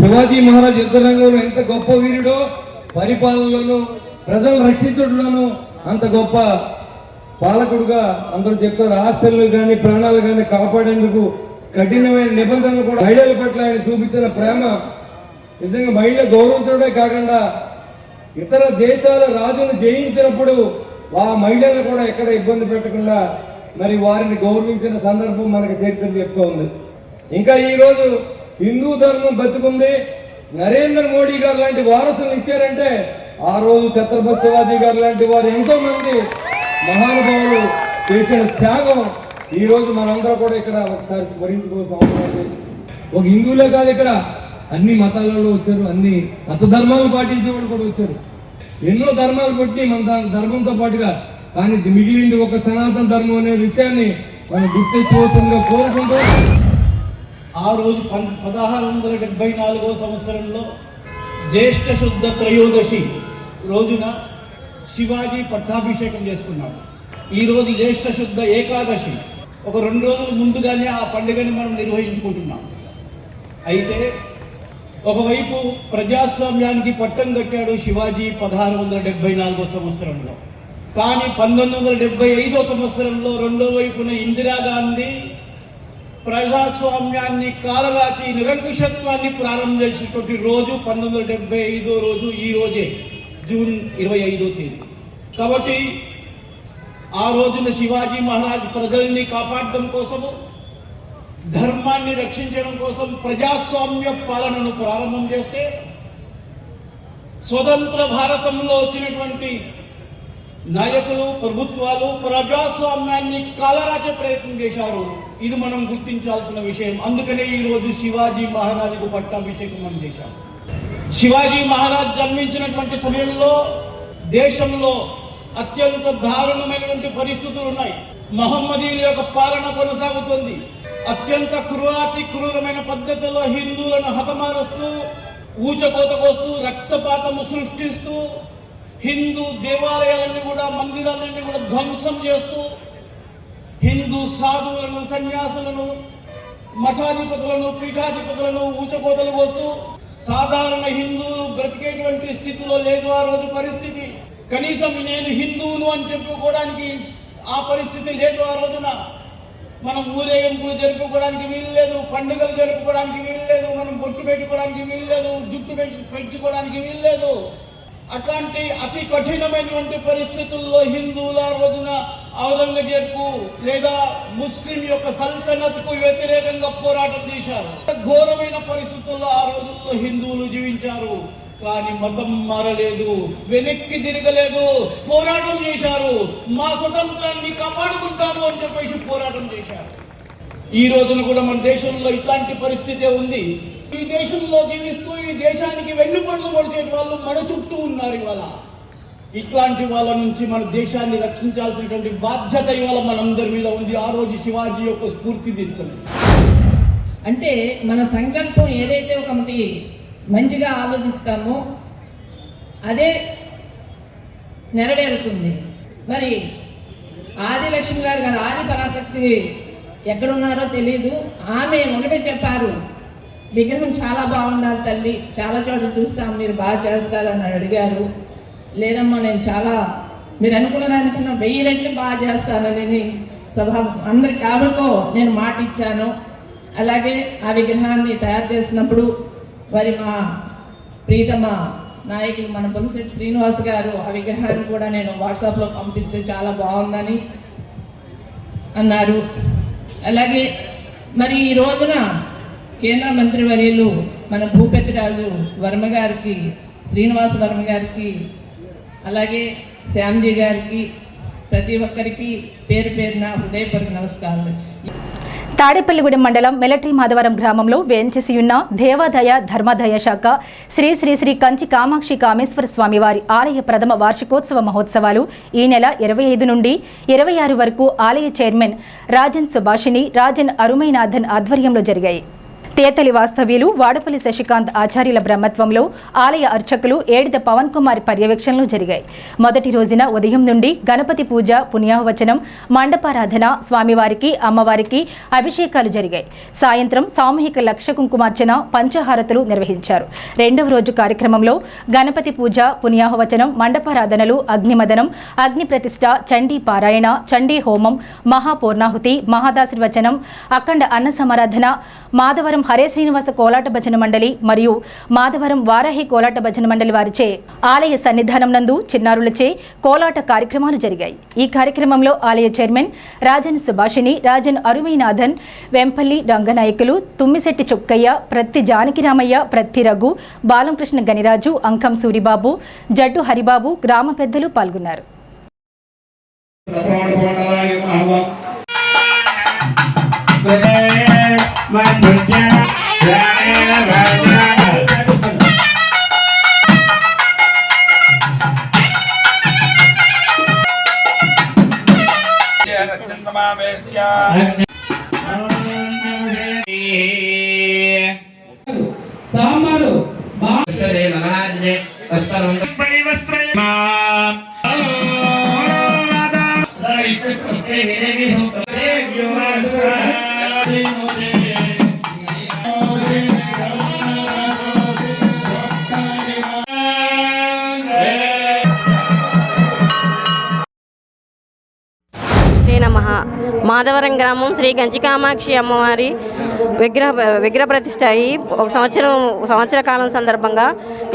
C: శివాజీ మహారాజ్ యుద్ధ రంగంలో ఎంత గొప్ప వీరుడో, పరిపాలనలోనూ ప్రజలు రక్షించడంలోనూ అంత గొప్ప పాలకుడుగా అందరూ చెప్తారు. ఆస్తులు కానీ ప్రాణాలు కానీ కాపాడేందుకు కఠినమైన నిబంధనలు కూడా మహిళల పట్ల ఆయన చూపించిన ప్రేమ నిజంగా మహిళ గౌరవించడమే కాకుండా ఇతర దేశాల రాజును జయించినప్పుడు ఆ మహిళలను కూడా ఎక్కడ ఇబ్బంది పెట్టకుండా మరి వారిని గౌరవించిన సందర్భం మనకు చరిత్ర చెప్తూ ఉంది. ఇంకా ఈరోజు హిందూ ధర్మం బతుకుంది, నరేంద్ర మోడీ గారు లాంటి వారసులను ఇచ్చారంటే ఆ రోజు ఛత్రపతి శివాజీ గారు లాంటి వారు ఎంతో మంది మహానుభావులు చేసిన త్యాగం ఈ రోజు మనందరూ కూడా ఇక్కడ ఒకసారి స్మరించుకోవాల్సిన అవసరం ఉంది. ఒక హిందువులే కాదు, ఇక్కడ అన్ని మతాలలో వచ్చారు, అన్ని మత ధర్మాలు పాటించే వాళ్ళు కూడా వచ్చారు. ఎన్నో ధర్మాలు పుట్టి మన ధర్మంతో పాటుగా, కానీ మిగిలింది ఒక సనాతన ధర్మం అనే విషయాన్ని మనం గుర్తించవలసిందిగా కోరుకుంటూ,
L: ఆ రోజు 1674 సంవత్సరంలో జ్యేష్ఠ శుద్ధ త్రయోదశి రోజున శివాజీ పట్టాభిషేకం చేసుకున్నాడు. ఈరోజు జ్యేష్ఠ శుద్ధ ఏకాదశి, ఒక 2 రోజుల ముందుగానే ఆ పండుగని మనం నిర్వహించుకుంటున్నాం. అయితే ఒకవైపు ప్రజాస్వామ్యానికి పట్టం కట్టాడు శివాజీ 1674 సంవత్సరంలో. కానీ 1975 సంవత్సరంలో రెండో వైపున ఇందిరాగాంధీ ప్రజాస్వామ్యాన్ని కాలరాచి నిరంకుశత్వాన్ని ప్రారంభించినటువంటి రోజు 1975 రోజు, ఈ రోజే జూన్ 25వ తేదీ. కాబట్టి ఆ రోజున శివాజీ మహారాజ్ ప్రజల్ని కాపాడడం కోసము, ధర్మాన్ని రక్షించడం కోసం ప్రజాస్వామ్య పాలనను ప్రారంభం చేస్తే స్వతంత్ర భారతంలో వచ్చినటువంటి నాయకులు, ప్రభుత్వాలు ప్రజాస్వామ్యాన్ని కాలరాచే ప్రయత్నం చేశారు. ఇది మనం గుర్తించాల్సిన విషయం. అందుకనే ఈరోజు శివాజీ మహారాజుకు పట్టాభిషేకం మనం చేశాం. శివాజీ మహారాజ్ జన్మించినటువంటి సమయంలో దేశంలో అత్యంత దారుణమైనటువంటి పరిస్థితులు ఉన్నాయి. మహమ్మదీయుల యొక్క పాలన కొనసాగుతుంది. అత్యంత క్రూరమైన పద్ధతిలో హిందువులను హతమారుస్తూ, ఊచకోతకొస్తూ, రక్తపాతము సృష్టిస్తూ, హిందూ దేవాలయాలన్నీ కూడా, మందిరాలన్నీ కూడా ధ్వంసం చేస్తూ, హిందూ సాధువులను, సన్యాసులను, మఠాధిపతులను, పీఠాధిపతులను ఊచకోతలు పోస్తూ, సాధారణ హిందువులు బ్రతికేటువంటి స్థితిలో లేదు ఆ రోజు పరిస్థితి. కనీసం నేను హిందువును అని చెప్పుకోవడానికి ఆ పరిస్థితి లేదు ఆ రోజున. మనం ఊరేగింపు జరుపుకోవడానికి వీలు లేదు, పండుగలు జరుపుకోవడానికి వీలు లేదు, మనం బొట్టు పెట్టుకోవడానికి వీలు లేదు, జుట్టు పెంచుకోవడానికి వీలు లేదు. అట్లాంటి అతి కఠినమైనటువంటి పరిస్థితుల్లో హిందువుల రోజున ఔరంగజేబ్కు లేదా ముస్లిం యొక్క సల్తనత్కు వ్యతిరేకంగా పోరాటం చేశారు. ఘోరమైన పరిస్థితుల్లో ఆ రోజుల్లో హిందువులు జీవించారు. కానీ మతం మారలేదు, వెనక్కి తిరగలేదు, పోరాటం చేశారు. మా స్వతంత్రాన్ని కాపాడుకుంటాము అని చెప్పేసి పోరాటం చేశారు. ఈ రోజున కూడా మన దేశంలో ఇట్లాంటి పరిస్థితే ఉంది. ఈ దేశంలో జీవిస్తూ ఈ దేశానికి వెన్నుపడులు పడిచే వాళ్ళు మన చుట్టూ ఉన్నారు. ఇవాళ ఇట్లాంటి వాళ్ళ నుంచి మన దేశాన్ని రక్షించాల్సినటువంటి బాధ్యత ఇవాళ మనందరి మీద ఉంది. ఆ రోజు శివాజీ యొక్క స్ఫూర్తి తీసుకుని
M: అంటే మన సంకల్పం ఏదైతే ఒకటి మంచిగా ఆలోచిస్తామో అదే నెరవేరుతుంది. మరి ఆదిలక్ష్మి గారు కదా, ఆది పరాశక్తి ఎక్కడున్నారో తెలీదు, ఆమె ఒకటే చెప్పారు, విగ్రహం చాలా బాగున్నారు తల్లి, చాలా చోట్ల చూస్తాం, మీరు బాగా చేస్తారని అడిగారు. లేదమ్మా, నేను చాలా మీరు అనుకున్న 1000 రెట్లు బాగా చేస్తానని అందరికి ఆమెతో నేను మాట ఇచ్చాను. అలాగే ఆ విగ్రహాన్ని తయారు చేసినప్పుడు మరి మా ప్రీతమ నాయకులు మన బొలిశెట్టి శ్రీనివాస్ గారు ఆ విగ్రహాన్ని కూడా నేను వాట్సాప్లో పంపిస్తే చాలా బాగుందని అన్నారు. అలాగే మరి ఈ రోజున కేంద్ర మంత్రివర్యులు మన భూపతిరాజు వర్మ గారికి, శ్రీనివాస్ వర్మ గారికి, అలాగే శ్యామ్జీ గారికి, ప్రతి ఒక్కరికి పేరు పేరున హృదయపూర్వక నమస్కారాలు.
A: తాడేపల్లిగూడెం మండలం మిలిటరీ మాధవరం గ్రామంలో వేంచేసి ఉన్న దేవాదాయ ధర్మాదాయ శాఖ శ్రీ శ్రీ శ్రీ కంచి కామాక్షి కామేశ్వర స్వామి వారి ఆలయ ప్రథమ వార్షికోత్సవ మహోత్సవాలు ఈ నెల 25 నుండి 26 వరకు ఆలయ చైర్మన్ రాజన్ సుభాషిణి, రాజన్ అరుమైనాథన్ ఆధ్వర్యంలో జరిగాయి. తేతలి వాస్తవ్యులు వాడపల్లి శశికాంత్ ఆచార్యుల బ్రహ్మత్వంలో ఆలయ అర్చకులు ఏడిద పవన్ కుమార్ పర్యవేక్షణలో జరిగాయి. మొదటి రోజున ఉదయం నుండి గణపతి పూజ, పుణ్యాహవచనం, మండపారాధన, స్వామివారికి అమ్మవారికి అభిషేకాలు జరిగాయి. సాయంత్రం సామూహిక లక్ష కుంకుమార్చన, పంచహారతులు నిర్వహించారు. రెండవ రోజు కార్యక్రమంలో గణపతి పూజ, పుణ్యాహవచనం, మండపారాధనలు, అగ్నిమదనం, అగ్ని ప్రతిష్ఠ, చండీ పారాయణ, చండీ హోమం, మహాపూర్ణాహుతి, మహాదాశీర్వచనం, అఖండ అన్న సమారాధన, మాధవరం హరే శ్రీనివాస కోలాట భజన మండలి మరియు మాధవరం వారాహి కోలాట భజన మండలి వారిచే ఆలయ సన్నిధానం నందు చిన్నారులచే కోలాట కార్యక్రమాలు జరిగాయి. ఈ కార్యక్రమంలో ఆలయ చైర్మన్ రాజన్ సుభాషిణి, రాజన్ అరుమైనాథన్, వెంపల్లి రంగనాయకులు, తుమ్మిశెట్టి చుక్కయ్య, ప్రత్తి జానకిరామయ్య, ప్రత్తి రఘు, బాలంకృష్ణ గనిరాజు, అంకం సూరిబాబు, జడ్డు హరిబాబు, గ్రామ పెద్దలు పాల్గొన్నారు.
M: సాంబారు
J: మాధవరం గ్రామం శ్రీ కంచి కామాక్షి అమ్మవారి విగ్రహ ప్రతిష్ట అయ్యి ఒక సంవత్సర కాలం సందర్భంగా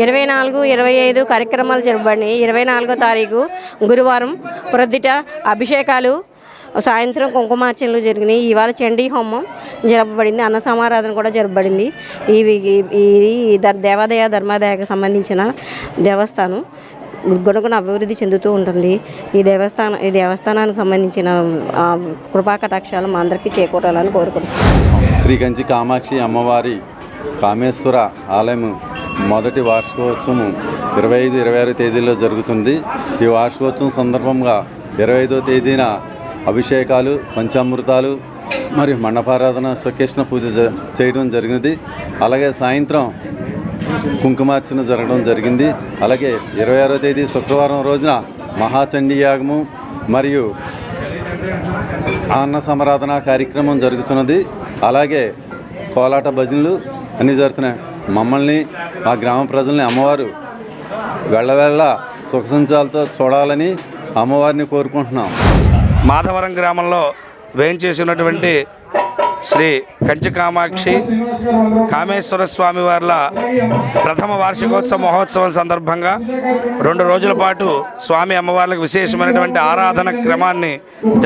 J: 24, 25 కార్యక్రమాలు జరపబడినాయి. 24వ తారీఖు గురువారం ప్రొద్దుట అభిషేకాలు, సాయంత్రం కుంకుమార్చనలు జరిగినాయి. ఇవాళ చండీ హోమం జరపబడింది, అన్న సమారాధన కూడా జరపబడింది. ఇది దేవాదాయ ధర్మాదాయకు సంబంధించిన దేవస్థానం గుణగుణ అభివృద్ధి చెందుతూ ఉంటుంది. ఈ దేవస్థానానికి సంబంధించిన కృపా కటాక్షాలు మా అందరికీ చేకూరాలని కోరుకుంటున్నాం.
N: శ్రీ కంచి కామాక్షి అమ్మవారి కామేశ్వర ఆలయం మొదటి వార్షికోత్సవం 25, 26 తేదీల్లో జరుగుతుంది. ఈ వార్షికోత్సవం సందర్భంగా 25వ తేదీన అభిషేకాలు, పంచామృతాలు మరియు మండపారాధన, స్వకేష్ణ పూజ చేయడం జరిగినది. అలాగే సాయంత్రం కుంకుమార్చన జరగడం జరిగింది. అలాగే 26వ తేదీ శుక్రవారం రోజున మహాచండీ యాగము మరియు అన్న సమారాధన కార్యక్రమం జరుగుతున్నది. అలాగే కోలాట భజనలు అన్నీ జరుగుతున్నాయి. మమ్మల్ని, మా గ్రామ ప్రజల్ని అమ్మవారు వెళ్ళ సుఖ సంచాలతో చూడాలని అమ్మవారిని కోరుకుంటున్నాం.
O: మాధవరం గ్రామంలో వేయించేసి ఉన్నటువంటి శ్రీ కంచి కామాక్షి కామేశ్వర స్వామి వార్ల ప్రథమ వార్షికోత్సవ మహోత్సవం సందర్భంగా 2 రోజుల పాటు స్వామి అమ్మవార్లకు విశేషమైనటువంటి ఆరాధన క్రమాన్ని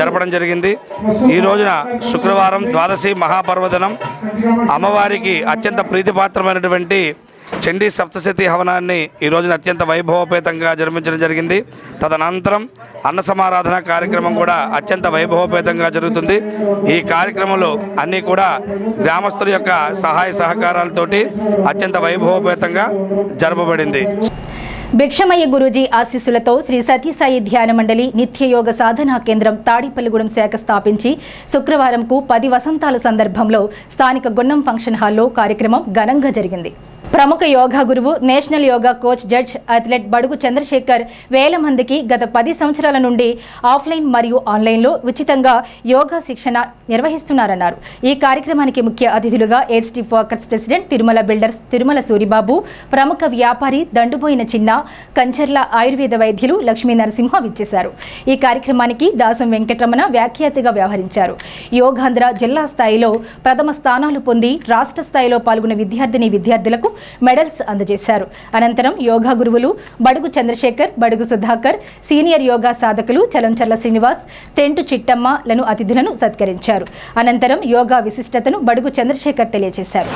O: జరపడం జరిగింది. ఈ రోజున శుక్రవారం ద్వాదశి మహాపర్వదినం అమ్మవారికి అత్యంత ప్రీతిపాత్రమైనటువంటి చండీ సప్తశతి హవనాన్ని ఈ రోజున అత్యంత వైభవోపేతంగా జరిపించడం జరిగింది. తదనంతరం అన్న సమారాధన కార్యక్రమం కూడా అత్యంత వైభవోపేతంగా జరుగుతుంది. ఈ కార్యక్రమంలో అన్నీ కూడా గ్రామస్తుల యొక్క సహాయ సహకారాలతోటి అత్యంత వైభవోపేతంగా జరపబడింది.
A: భిక్షమయ్య గురూజీ ఆశీస్సులతో శ్రీ సత్యసాయి ధ్యాన మండలి నిత్యయోగ సాధనా కేంద్రం తాడిపల్లిగూడెం శాఖ స్థాపించి శుక్రవారంకు 10 వసంతాల సందర్భంలో స్థానిక గున్నం ఫంక్షన్ హాల్లో కార్యక్రమం ఘనంగా జరిగింది. ప్రముఖ యోగా గురువు, national yoga coach, judge, athlete బడుగు చంద్రశేఖర్ వేల మందికి గత 10 సంవత్సరాల నుండి ఆఫ్లైన్ మరియు ఆన్లైన్లో ఉచితంగా యోగా శిక్షణ నిర్వహిస్తున్నారన్నారు. ఈ కార్యక్రమానికి ముఖ్య అతిథులుగా ఏడ్స్టీ focus president Tirumala builders Tirumala Suribabu, ప్రముఖ వ్యాపారి దండుబోయిన చిన్న, కంచర్ల ఆయుర్వేద వైద్యులు లక్ష్మీ నరసింహ విచ్చేశారు. ఈ కార్యక్రమానికి దాసం వెంకటరమణ వ్యాఖ్యాతగా వ్యవహరించారు. యోగాంధ్ర జిల్లా స్థాయిలో ప్రథమ స్థానాలు పొంది రాష్ట్ర స్థాయిలో పాల్గొన్న విద్యార్థులకు మెడల్స్ అందజేశారు. అనంతరం యోగా గురువులు బడుగు చంద్రశేఖర్, బడుగు సుధాకర్, సీనియర్ యోగా సాధకులు చలంచర్ల శ్రీనివాస్, తెంటు చిట్టమ్మలను అతిథులను సత్కరించారు. అనంతరం యోగా విశిష్టతను బడుగు చంద్రశేఖర్ తెలియజేశారు.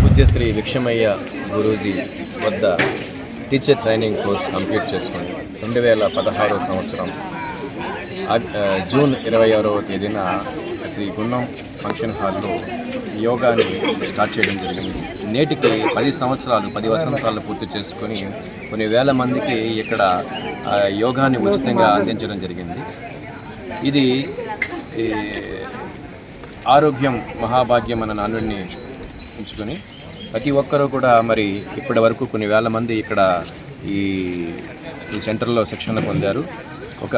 P: పూజ్యశ్రీ భిక్షమయ్య గురూజీ వద్ద టీచర్ ట్రైనింగ్ కోర్స్ కంప్లీట్ చేసుకుని 2016 సంవత్సరం జూన్ 26వ తేదీన శ్రీ గున్నం ఫంక్షన్ హాల్లో యోగాని స్టార్ట్ చేయడం జరిగింది. నేటికి 10 వసంతాలు పూర్తి చేసుకొని కొన్ని వేల మందికి ఇక్కడ యోగాని ఉచితంగా అందించడం జరిగింది. ఇది ఆరోగ్యం మహాభాగ్యం అన్న నానుడిని ఉంచుకొని ప్రతి ఒక్కరూ కూడా మరి ఇప్పటి వరకు కొన్ని వేల మంది ఇక్కడ ఈ సెంటర్లో శిక్షణ పొందారు. ఒక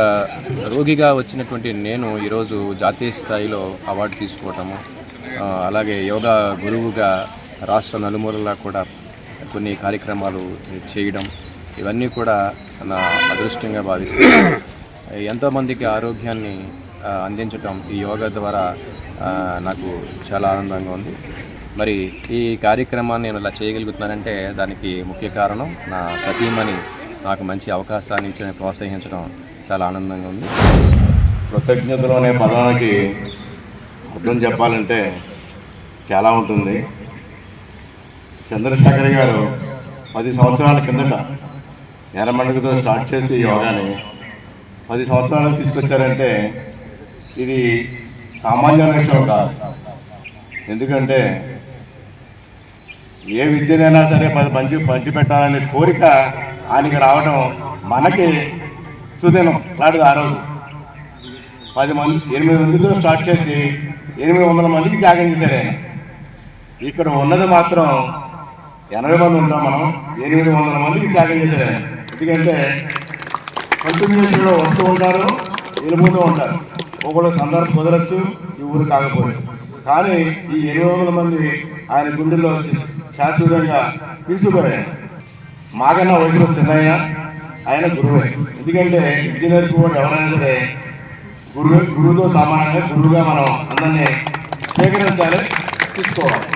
P: రోగిగా వచ్చినటువంటి నేను ఈరోజు జాతీయ స్థాయిలో అవార్డు తీసుకోవటము, అలాగే యోగా గురువుగా రాష్ట్ర నలుమూలలా కూడా కొన్ని కార్యక్రమాలు చేయడం, ఇవన్నీ కూడా నా అదృష్టంగా భావిస్తున్నాను. ఎంతోమందికి ఆరోగ్యాన్ని అందించటం ఈ యోగా ద్వారా నాకు చాలా ఆనందంగా ఉంది. మరి ఈ కార్యక్రమాన్ని నేను ఇలా చేయగలుగుతున్నానంటే దానికి ముఖ్య కారణం నా సతీమణి నాకు మంచి అవకాశాన్ని ఇచ్చి ప్రోత్సహించడం చాలా ఆనందంగా ఉంది.
Q: కృతజ్ఞతలు అనే పదానికి అర్థం చెప్పాలంటే చాలా ఉంటుంది. చంద్రశేఖర్ గారు 10 సంవత్సరాల కిందట ఎర్రమండకతో స్టార్ట్ చేసి యోగాని 10 సంవత్సరాలకు తీసుకొచ్చారంటే ఇది సామాన్య విషయం కాదు. ఎందుకంటే ఏ విద్యనైనా సరే పంచి పెట్టాలనే కోరిక ఆయనకి రావడం మనకి సుదినం లాంటిది. ఆ రోజు 8 మందితో స్టార్ట్ చేసి 800 మందికి త్యాగం చేశారు ఆయన. ఇక్కడ ఉన్నది మాత్రం 80 మంది ఉంటాం, మనం 800 మందికి త్యాగం చేశారు ఆయన. ఎందుకంటే కంటిన్యూస్లో వస్తూ ఉంటారు, వెళ్ళిపోతూ ఉంటారు. ఒకళ్ళు సందర్భం కుదరచ్చు, ఈ ఊరు కాకపోవచ్చు. కానీ ఈ 800 మంది ఆయన గుండెల్లో శాశ్వతంగా తీసుకుపోయారు. మాకన్నా వయసులో చిన్నయ్య, ఆయన గురువే. ఎందుకంటే ఇంజనీర్ కూడా ఎవరైనా సరే గురువుతో సమానంగా గురువుగా మనం అందరినీ స్వీకరించాలి, తీసుకోవాలి.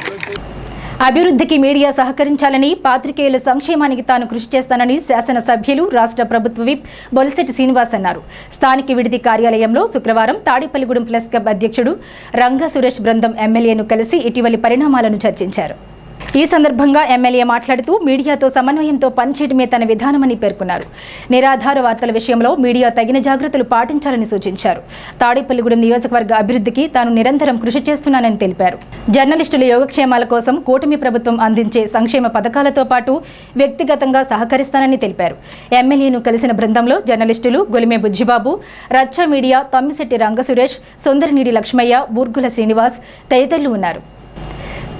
A: అభివృద్ధికి మీడియా సహకరించాలని, పాత్రికేయుల సంక్షేమానికి తాను కృషి చేస్తానని శాసనసభ్యులు రాష్ట్ర ప్రభుత్వ విప్ బొలిశెట్టి శ్రీనివాస్ అన్నారు. స్థానిక విడిది కార్యాలయంలో శుక్రవారం తాడేపల్లిగూడెం ప్రెస్ క్లబ్ అధ్యక్షుడు రంగా సురేష్ బృందం ఎమ్మెల్యేను కలిసి ఇటీవలి పరిణామాలను చర్చించారు. ఈ సందర్భంగా ఎమ్మెల్యే మాట్లాడుతూ మీడియాతో సమన్వయంతో పనిచేయడమే తన విధానమని పేర్కొన్నారు. నిరాధార వార్తల విషయంలో మీడియా తగిన జాగ్రత్తలు పాటించాలని సూచించారు. తాడేపల్లిగూడెం నియోజకవర్గ అభివృద్ధికి తాను నిరంతరం కృషి చేస్తున్నానని తెలిపారు. జర్నలిస్టుల యోగక్షేమాల కోసం కూటమి ప్రభుత్వం అందించే సంక్షేమ పథకాలతో పాటు వ్యక్తిగతంగా సహకరిస్తానని తెలిపారు. ఎమ్మెల్యేను కలిసిన బృందంలో జర్నలిస్టులు గొలిమే బుజ్జిబాబు, రచ్చ మీడియా తమ్మిశెట్టి రంగసురేష్, సుందరనీడి లక్ష్మయ్య, బూర్గుల శ్రీనివాస్ తదితరులు ఉన్నారు.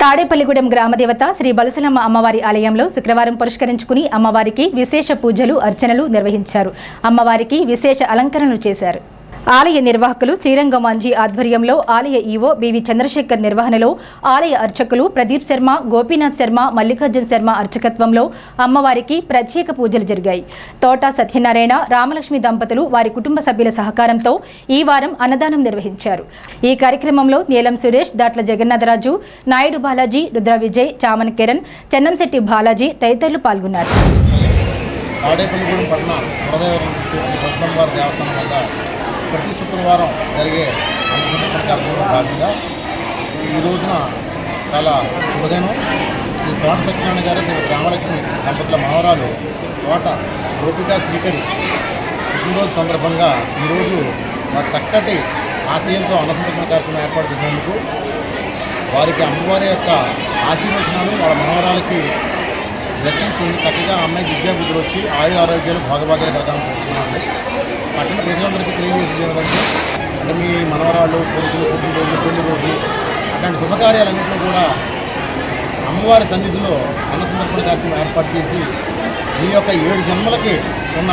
A: తాడేపల్లిగూడెం గ్రామదేవత శ్రీ బలసలమ్మ అమ్మవారి ఆలయంలో శుక్రవారం పురస్కరించుకుని అమ్మవారికి విశేష పూజలు, అర్చనలు నిర్వహించారు. అమ్మవారికి విశేష అలంకరణలు చేశారు. ఆలయ నిర్వాహకులు శ్రీరంగం మంజీ ఆధ్వర్యంలో ఆలయ ఈవో బివి చంద్రశేఖర్ నిర్వహణలో ఆలయ అర్చకులు ప్రదీప్ శర్మ, గోపీనాథ్ శర్మ, మల్లికార్జున్ శర్మ అర్చకత్వంలో అమ్మవారికి ప్రత్యేక పూజలు జరిగాయి. తోట సత్యనారాయణ, రామలక్ష్మి దంపతులు వారి కుటుంబ సభ్యుల సహకారంతో ఈ వారం అన్నదానం నిర్వహించారు. ఈ కార్యక్రమంలో నీలం సురేష్, దాట్ల జగన్నాథరాజు, నాయుడు బాలాజీ, రుద్ర విజయ్, చామన్ కిరణ్, చెన్నంశెట్టి బాలాజీ తదితరులు పాల్గొన్నారు.
Q: తాడేపల్లిగూడెం పట్టణ కులదేవరం దేవస్థానం వద్ద ప్రతి శుక్రవారం జరిగే అన్నదాన కార్యక్రమంలో భాగంగా ఈ రోజున చాలా శుభదినం. శ్రీ తోట సత్యనారాయణ గారు, శ్రీ రామలక్ష్మి దంపతుల మనవరాలు తోట గోపికా శ్రీకరి పుట్టినరోజు సందర్భంగా ఈరోజు వారి చక్కటి ఆశయంతో అన్నసంతరణ కార్యక్రమం ఏర్పాటు చేసినందుకు వారికి అమ్మవారి యొక్క ఆశీర్వచనాలు వాళ్ళ మనవరాలకి బ్లెస్సింగ్స్ ఉంది. చక్కగా అమ్మాయికి విద్యాబుద్ధులు వచ్చి ఆయుర ఆరోగ్యాలు భాగభాగాలు కలగాలని కోరుతున్నామండి. పట్టణ ప్రజలందరికీ తెలియజేసేది ఏమంటే అంటే మీ మనవరాళ్ళు, కొడుకులు, పుట్టినరోజులు, పెళ్లి రోజులు అట్లాంటి శుభకార్యాలన్నింటిలో కూడా అమ్మవారి సన్నిధిలో అన్నసంతర్పణ కార్యక్రమం ఏర్పాటు చేసి మీ యొక్క 7 జన్మలకి ఉన్న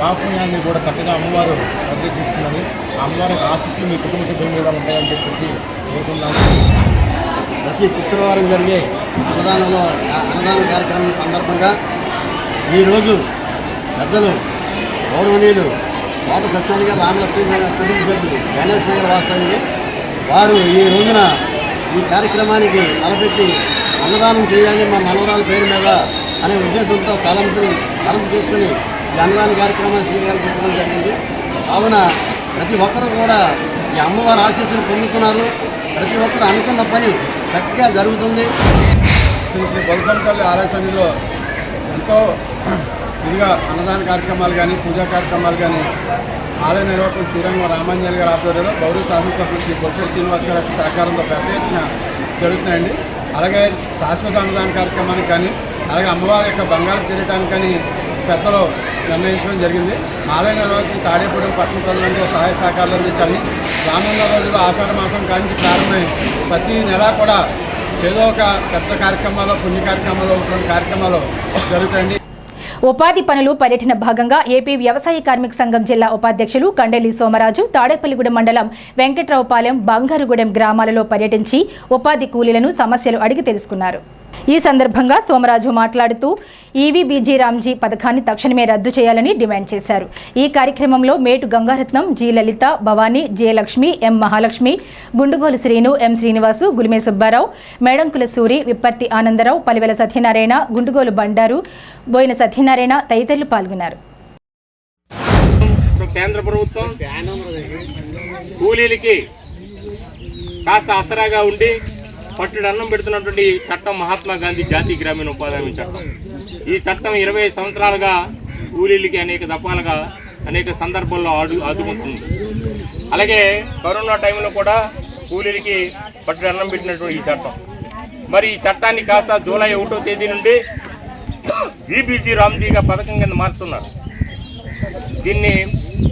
Q: పాపుణ్యాన్ని కూడా చక్కగా అమ్మవారు ప్రదర్శిస్తుందని, అమ్మవారి ఆశీస్సులు మీ కుటుంబ సభ్యుల మీద ఉంటాయని చెప్పేసి కోరుకుంటున్నాను. ప్రతి శుక్రవారం జరిగే అన్నదాన కార్యక్రమం సందర్భంగా ఈరోజు పెద్దలు గౌరవనీయులు తోట సత్యనారాయణ గారు, రామలక్ష్మి గారు కుటుంబ సభ్యులు గణేష్ నగర్ వాస్తవ్యులు వారు ఈ రోజున ఈ కార్యక్రమానికి తలపెట్టి అన్నదానం చేయాలి మా మనవరాల పేరు మీద అనే ఉద్దేశంతో తలంపు చేసుకుని ఈ అన్నదాన కార్యక్రమాన్ని శ్రీకారం చుట్టడం జరిగింది. కావున ప్రతి ఒక్కరూ కూడా ఈ అమ్మవారి ఆశీస్సులు పొందుతున్నారు. ప్రతి ఒక్కరు అనుకున్న పని చక్కగా జరుగుతుంది. శ్రీ బల్గం తల్లి ఆలయ సన్నిధిలో ఎంతో ఇదిగా అన్నదాన కార్యక్రమాలు కానీ, పూజా కార్యక్రమాలు కానీ ఆలయ నిర్వాహకులు శ్రీరంగం రామాంజలి గారి ఆధ్వర్యంలో గౌరవ శాసనసభ్యులు శ్రీ బొత్స శ్రీనివాస్ గారి సహకారంతో పెద్ద ఎత్తున జరుగుతున్నాయండి. అలాగే శాశ్వత అన్నదాన కార్యక్రమానికి కానీ, అలాగే అమ్మవారి యొక్క బంగారు కిరీటానికి కానీ పెద్దలు నిర్ణయించడం జరిగింది. ఆలయ నిర్వాహకులు తాడేపూడి పట్టణ ప్రజలంటే సహాయ సహకారాలు అందించాలి. రానున్న రోజుల్లో ఆషాఢ మాసం కానీ ప్రారంభమై ప్రతి నెల కూడా ఏదో ఒక పెద్ద కార్యక్రమాలు, పుణ్య కార్యక్రమాలు, కార్యక్రమాలు జరుగుతాయండి.
A: ఉపాధి పనులు పర్యటన భాగంగా ఏపీ వ్యవసాయ కార్మిక సంఘం జిల్లా ఉపాధ్యక్షులు కండెలి సోమరాజు తాడేపల్లిగూడెం మండలం వెంకట్రావుపాలెం, బంగారుగూడెం గ్రామాలలో పర్యటించి ఉపాధి కూలీలను సమస్యలు అడిగి తెలుసుకున్నారు. ఈ సందర్భంగా సోమరాజు మాట్లాడుతూ ఈవీబీజీ రామ్జీ పథకాన్ని తక్షణమే రద్దు చేయాలని డిమాండ్ చేశారు. ఈ కార్యక్రమంలో మేటు గంగారత్నం, జి లలిత, భవానీ, జె లక్ష్మి, ఎం మహాలక్ష్మి, గుండుగోలు శ్రీను, ఎం శ్రీనివాసు, గులిమే సుబ్బారావు, మేడంకుల సూరి, విప్పర్తి ఆనందరావు, పలివెల సత్యనారాయణ, గుండుగోలు బండారు, బోయిన సత్యనారాయణ తదితరులు పాల్గొన్నారు.
R: కేంద్ర ప్రభుత్వం కూలీలకి కాస్త ఆసరాగా ఉండి పట్టుడు అన్నం పెడుతున్నటువంటి చట్టం మహాత్మా గాంధీ జాతీయ గ్రామీణ ఉపాధి హామీ చట్టం. ఈ చట్టం 20 సంవత్సరాలుగా కూలీలకి అనేక దఫాలుగా అనేక సందర్భాల్లో ఆదుకుంటుంది. అలాగే కరోనా టైంలో కూడా కూలీలకి పట్టుడు అన్నం పెట్టినటువంటి ఈ చట్టం. మరి ఈ చట్టాన్ని కాస్త జూలై 1వ తేదీ నుండి ఈబీజీ రామ్జీగా పథకం కింద మారుతున్నారు. దీన్ని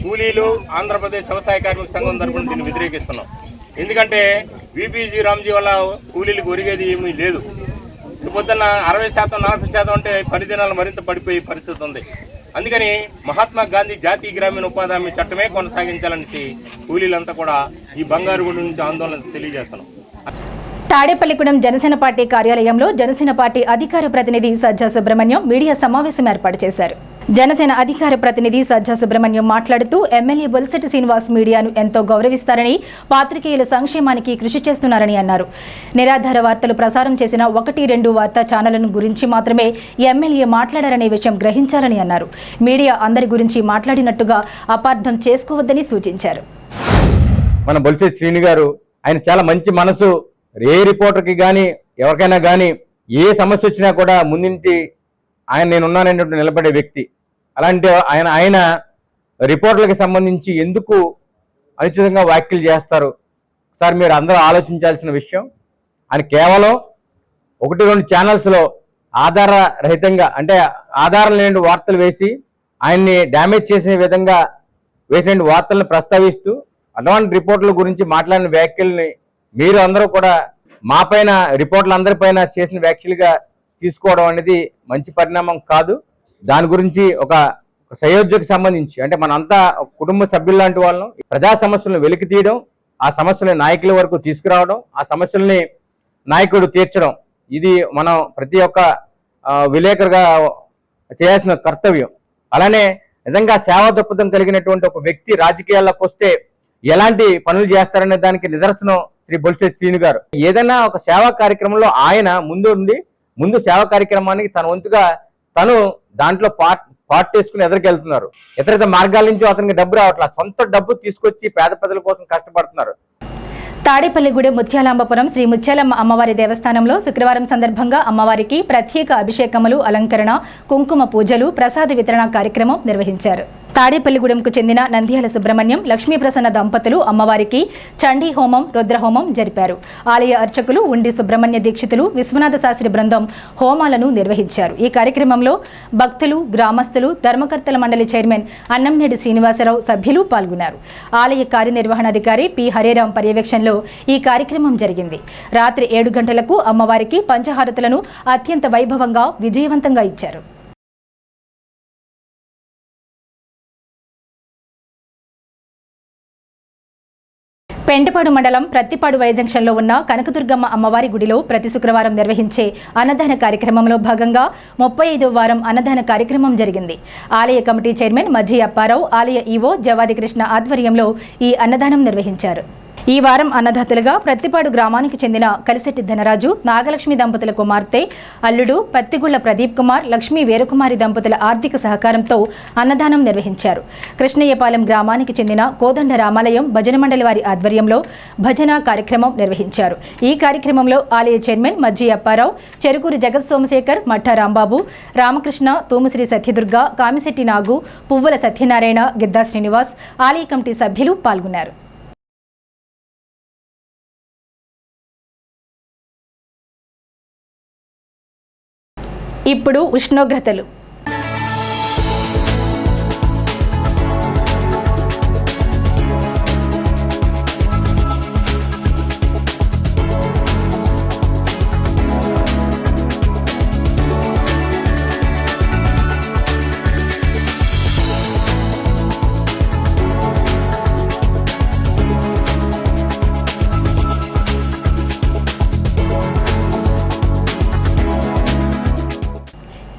R: కూలీలు, ఆంధ్రప్రదేశ్ వ్యవసాయ కార్మిక సంఘం తరఫున దీన్ని వ్యతిరేకిస్తున్నాం. ఎందుకంటే వీబీజీ రామ్జీ వల్ల కూలీలకు ఒరిగేది ఏమీ లేదు. పొద్దున్న 60%, 40% అంటే పరిదినాలు మరింత పడిపోయే పరిస్థితి ఉంది. అందుకని మహాత్మా గాంధీ జాతీయ గ్రామీణ ఉపాధి హామీ చట్టమే కొనసాగించాలని కూలీలంతా కూడా ఈ బంగారుగూడెం నుంచి ఆందోళన తెలియజేస్తున్నాం.
A: తాడేపల్లిగూడెం జనసేన పార్టీ కార్యాలయంలో జనసేన పార్టీ అధికార ప్రతినిధి సజ్జా సుబ్రహ్మణ్యం మీడియా సమావేశం ఏర్పాటు చేశారు. జనసేన అధికార ప్రతినిధి సజ్జా సుబ్రహ్మణ్యం మాట్లాడుతూ ఎమ్మెల్యే బొలిశెట్టి శ్రీనివాస్ మీడియాను ఎంతో గౌరవిస్తారని, పాత్రికేయుల సంక్షేమానికి కృషి చేస్తున్నారని అన్నారు. నిరాధార వార్తలు ప్రసారం చేసిన 1-2 వార్తా ఛానళ్లను గురించి మాత్రమే ఎమ్మెల్యే మాట్లాడారనే విషయం గ్రహించాలని అన్నారు. మీడియా అందరి గురించి మాట్లాడినట్టుగా అపార్థం చేసుకోవద్దని సూచించారు.
S: మన బొలిశెట్టి శ్రీని గారు ఆయన చాలా మంచి మనసు. ఏ రిపోర్టర్కి కానీ ఎవరికైనా కానీ ఏ సమస్య వచ్చినా కూడా ముందుంటి ఆయన నేనున్నాననేటువంటి నిలబడే వ్యక్తి. అలాంటి ఆయన రిపోర్టర్లకు సంబంధించి ఎందుకు అనుచితంగా వ్యాఖ్యలు చేస్తారు? ఒకసారి మీరు అందరూ ఆలోచించాల్సిన విషయం. ఆయన కేవలం 1-2 ఛానల్స్లో ఆధారరహితంగా అంటే ఆధారం లేని వార్తలు వేసి ఆయన్ని డ్యామేజ్ చేసే విధంగా వేసిన వార్తలను ప్రస్తావిస్తూ అటువంటి రిపోర్టుల గురించి మాట్లాడిన వ్యాఖ్యల్ని మీరు అందరూ కూడా మా పైన, రిపోర్టులందరిపైన చేసిన వ్యాఖ్యలుగా తీసుకోవడం అనేది మంచి పరిణామం కాదు. దాని గురించి ఒక సయోధ్యకు సంబంధించి అంటే మనంతా కుటుంబ సభ్యులు లాంటి వాళ్ళం ప్రజా సమస్యలను వెలికి తీయడం, ఆ సమస్యలని నాయకుల వరకు తీసుకురావడం, ఆ సమస్యల్ని నాయకుడు తీర్చడం, ఇది మనం ప్రతి ఒక్క విలేకరుగా చేయాల్సిన కర్తవ్యం. అలానే నిజంగా సేవా దృక్పథం కలిగినటువంటి ఒక వ్యక్తి రాజకీయాల్లోకి వస్తే ఎలాంటి పనులు చేస్తారనే దానికి నిదర్శనం శ్రీ బొలిశెట్టి శ్రీను గారు. ఏదైనా ఒక సేవా కార్యక్రమంలో ఆయన ముందు సేవా కార్యక్రమానికి తన వంతుగా తను దాంట్లో పార్ట్ చేసుకుని ఎదురుకెళ్తున్నారు. ఇతర మార్గాల నుంచి అతనికి డబ్బు రావట్లేదు, సొంత డబ్బు తీసుకొచ్చి పేద ప్రజల కోసం కష్టపడుతున్నారు.
A: తాడేపల్లిగూడెం ముత్యాలాంబపురం శ్రీ ముత్యాలమ్మ అమ్మవారి దేవస్థానంలో శుక్రవారం సందర్భంగా అమ్మవారికి ప్రత్యేక అభిషేకములు, అలంకరణ, కుంకుమ పూజలు, ప్రసాద వితరణ కార్యక్రమం నిర్వహించారు. తాడేపల్లిగూడెంకు చెందిన నంద్యాల సుబ్రహ్మణ్యం, లక్ష్మీప్రసన్న దంపతులు అమ్మవారికి చండీ హోమం, రుద్రహోమం జరిపారు. ఆలయ అర్చకులు ఉండి సుబ్రహ్మణ్య దీక్షితులు, విశ్వనాథ శాస్త్రి బృందం హోమాలను నిర్వహించారు. ఈ కార్యక్రమంలో భక్తులు, గ్రామస్తులు, ధర్మకర్తల మండలి చైర్మన్ అన్నంనేడి శ్రీనివాసరావు, సభ్యులు పాల్గొన్నారు. ఆలయ కార్యనిర్వహణాధికారి పి హరేరాం పర్యవేక్షణలో ఈ కార్యక్రమం జరిగింది. రాత్రి 7 గంటలకు అమ్మవారికి పంచహారతులను అత్యంత వైభవంగా, విజయవంతంగా ఇచ్చారు. పెంటపాడు మండలం ప్రత్తిపాడు వై జంక్షన్లో ఉన్న కనకదుర్గమ్మ అమ్మవారి గుడిలో ప్రతి శుక్రవారం నిర్వహించే అన్నదాన కార్యక్రమంలో భాగంగా 35వ వారం అన్నదాన కార్యక్రమం జరిగింది. ఆలయ కమిటీ చైర్మన్ మజ్జి అప్పారావు, ఆలయ ఈవో జవాది కృష్ణ ఆధ్వర్యంలో ఈ అన్నదానం నిర్వహించారు. ఈ వారం అన్నదాతలుగా ప్రత్తిపాడు గ్రామానికి చెందిన కలిశెట్టి ధనరాజు, నాగలక్ష్మి దంపతుల కుమార్తె అల్లుడు పత్తిగుళ్ల ప్రదీప్ కుమార్, లక్ష్మీ వీరకుమారి దంపతుల ఆర్థిక సహకారంతో అన్నదానం నిర్వహించారు. కృష్ణయ్యపాలెం గ్రామానికి చెందిన కోదండ రామాలయం భజన మండలి వారి ఆధ్వర్యంలో భజన కార్యక్రమం నిర్వహించారు. ఈ కార్యక్రమంలో ఆలయ చైర్మన్ మజ్జి అప్పారావు, చెరుకూరి జగత్ సోమశేఖర్, మఠ రాంబాబు, రామకృష్ణ, తూముశ్రీ సత్యదుర్గ, కామిశెట్టి నాగు, పువ్వుల సత్యనారాయణ, గిద్దా శ్రీనివాస్, ఆలయ కమిటీ సభ్యులు పాల్గొన్నారు. ఇప్పుడు ఉష్ణోగ్రతలు.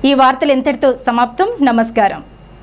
A: ఈ వార్తలు ఇంతటితో సమాప్తం. నమస్కారం.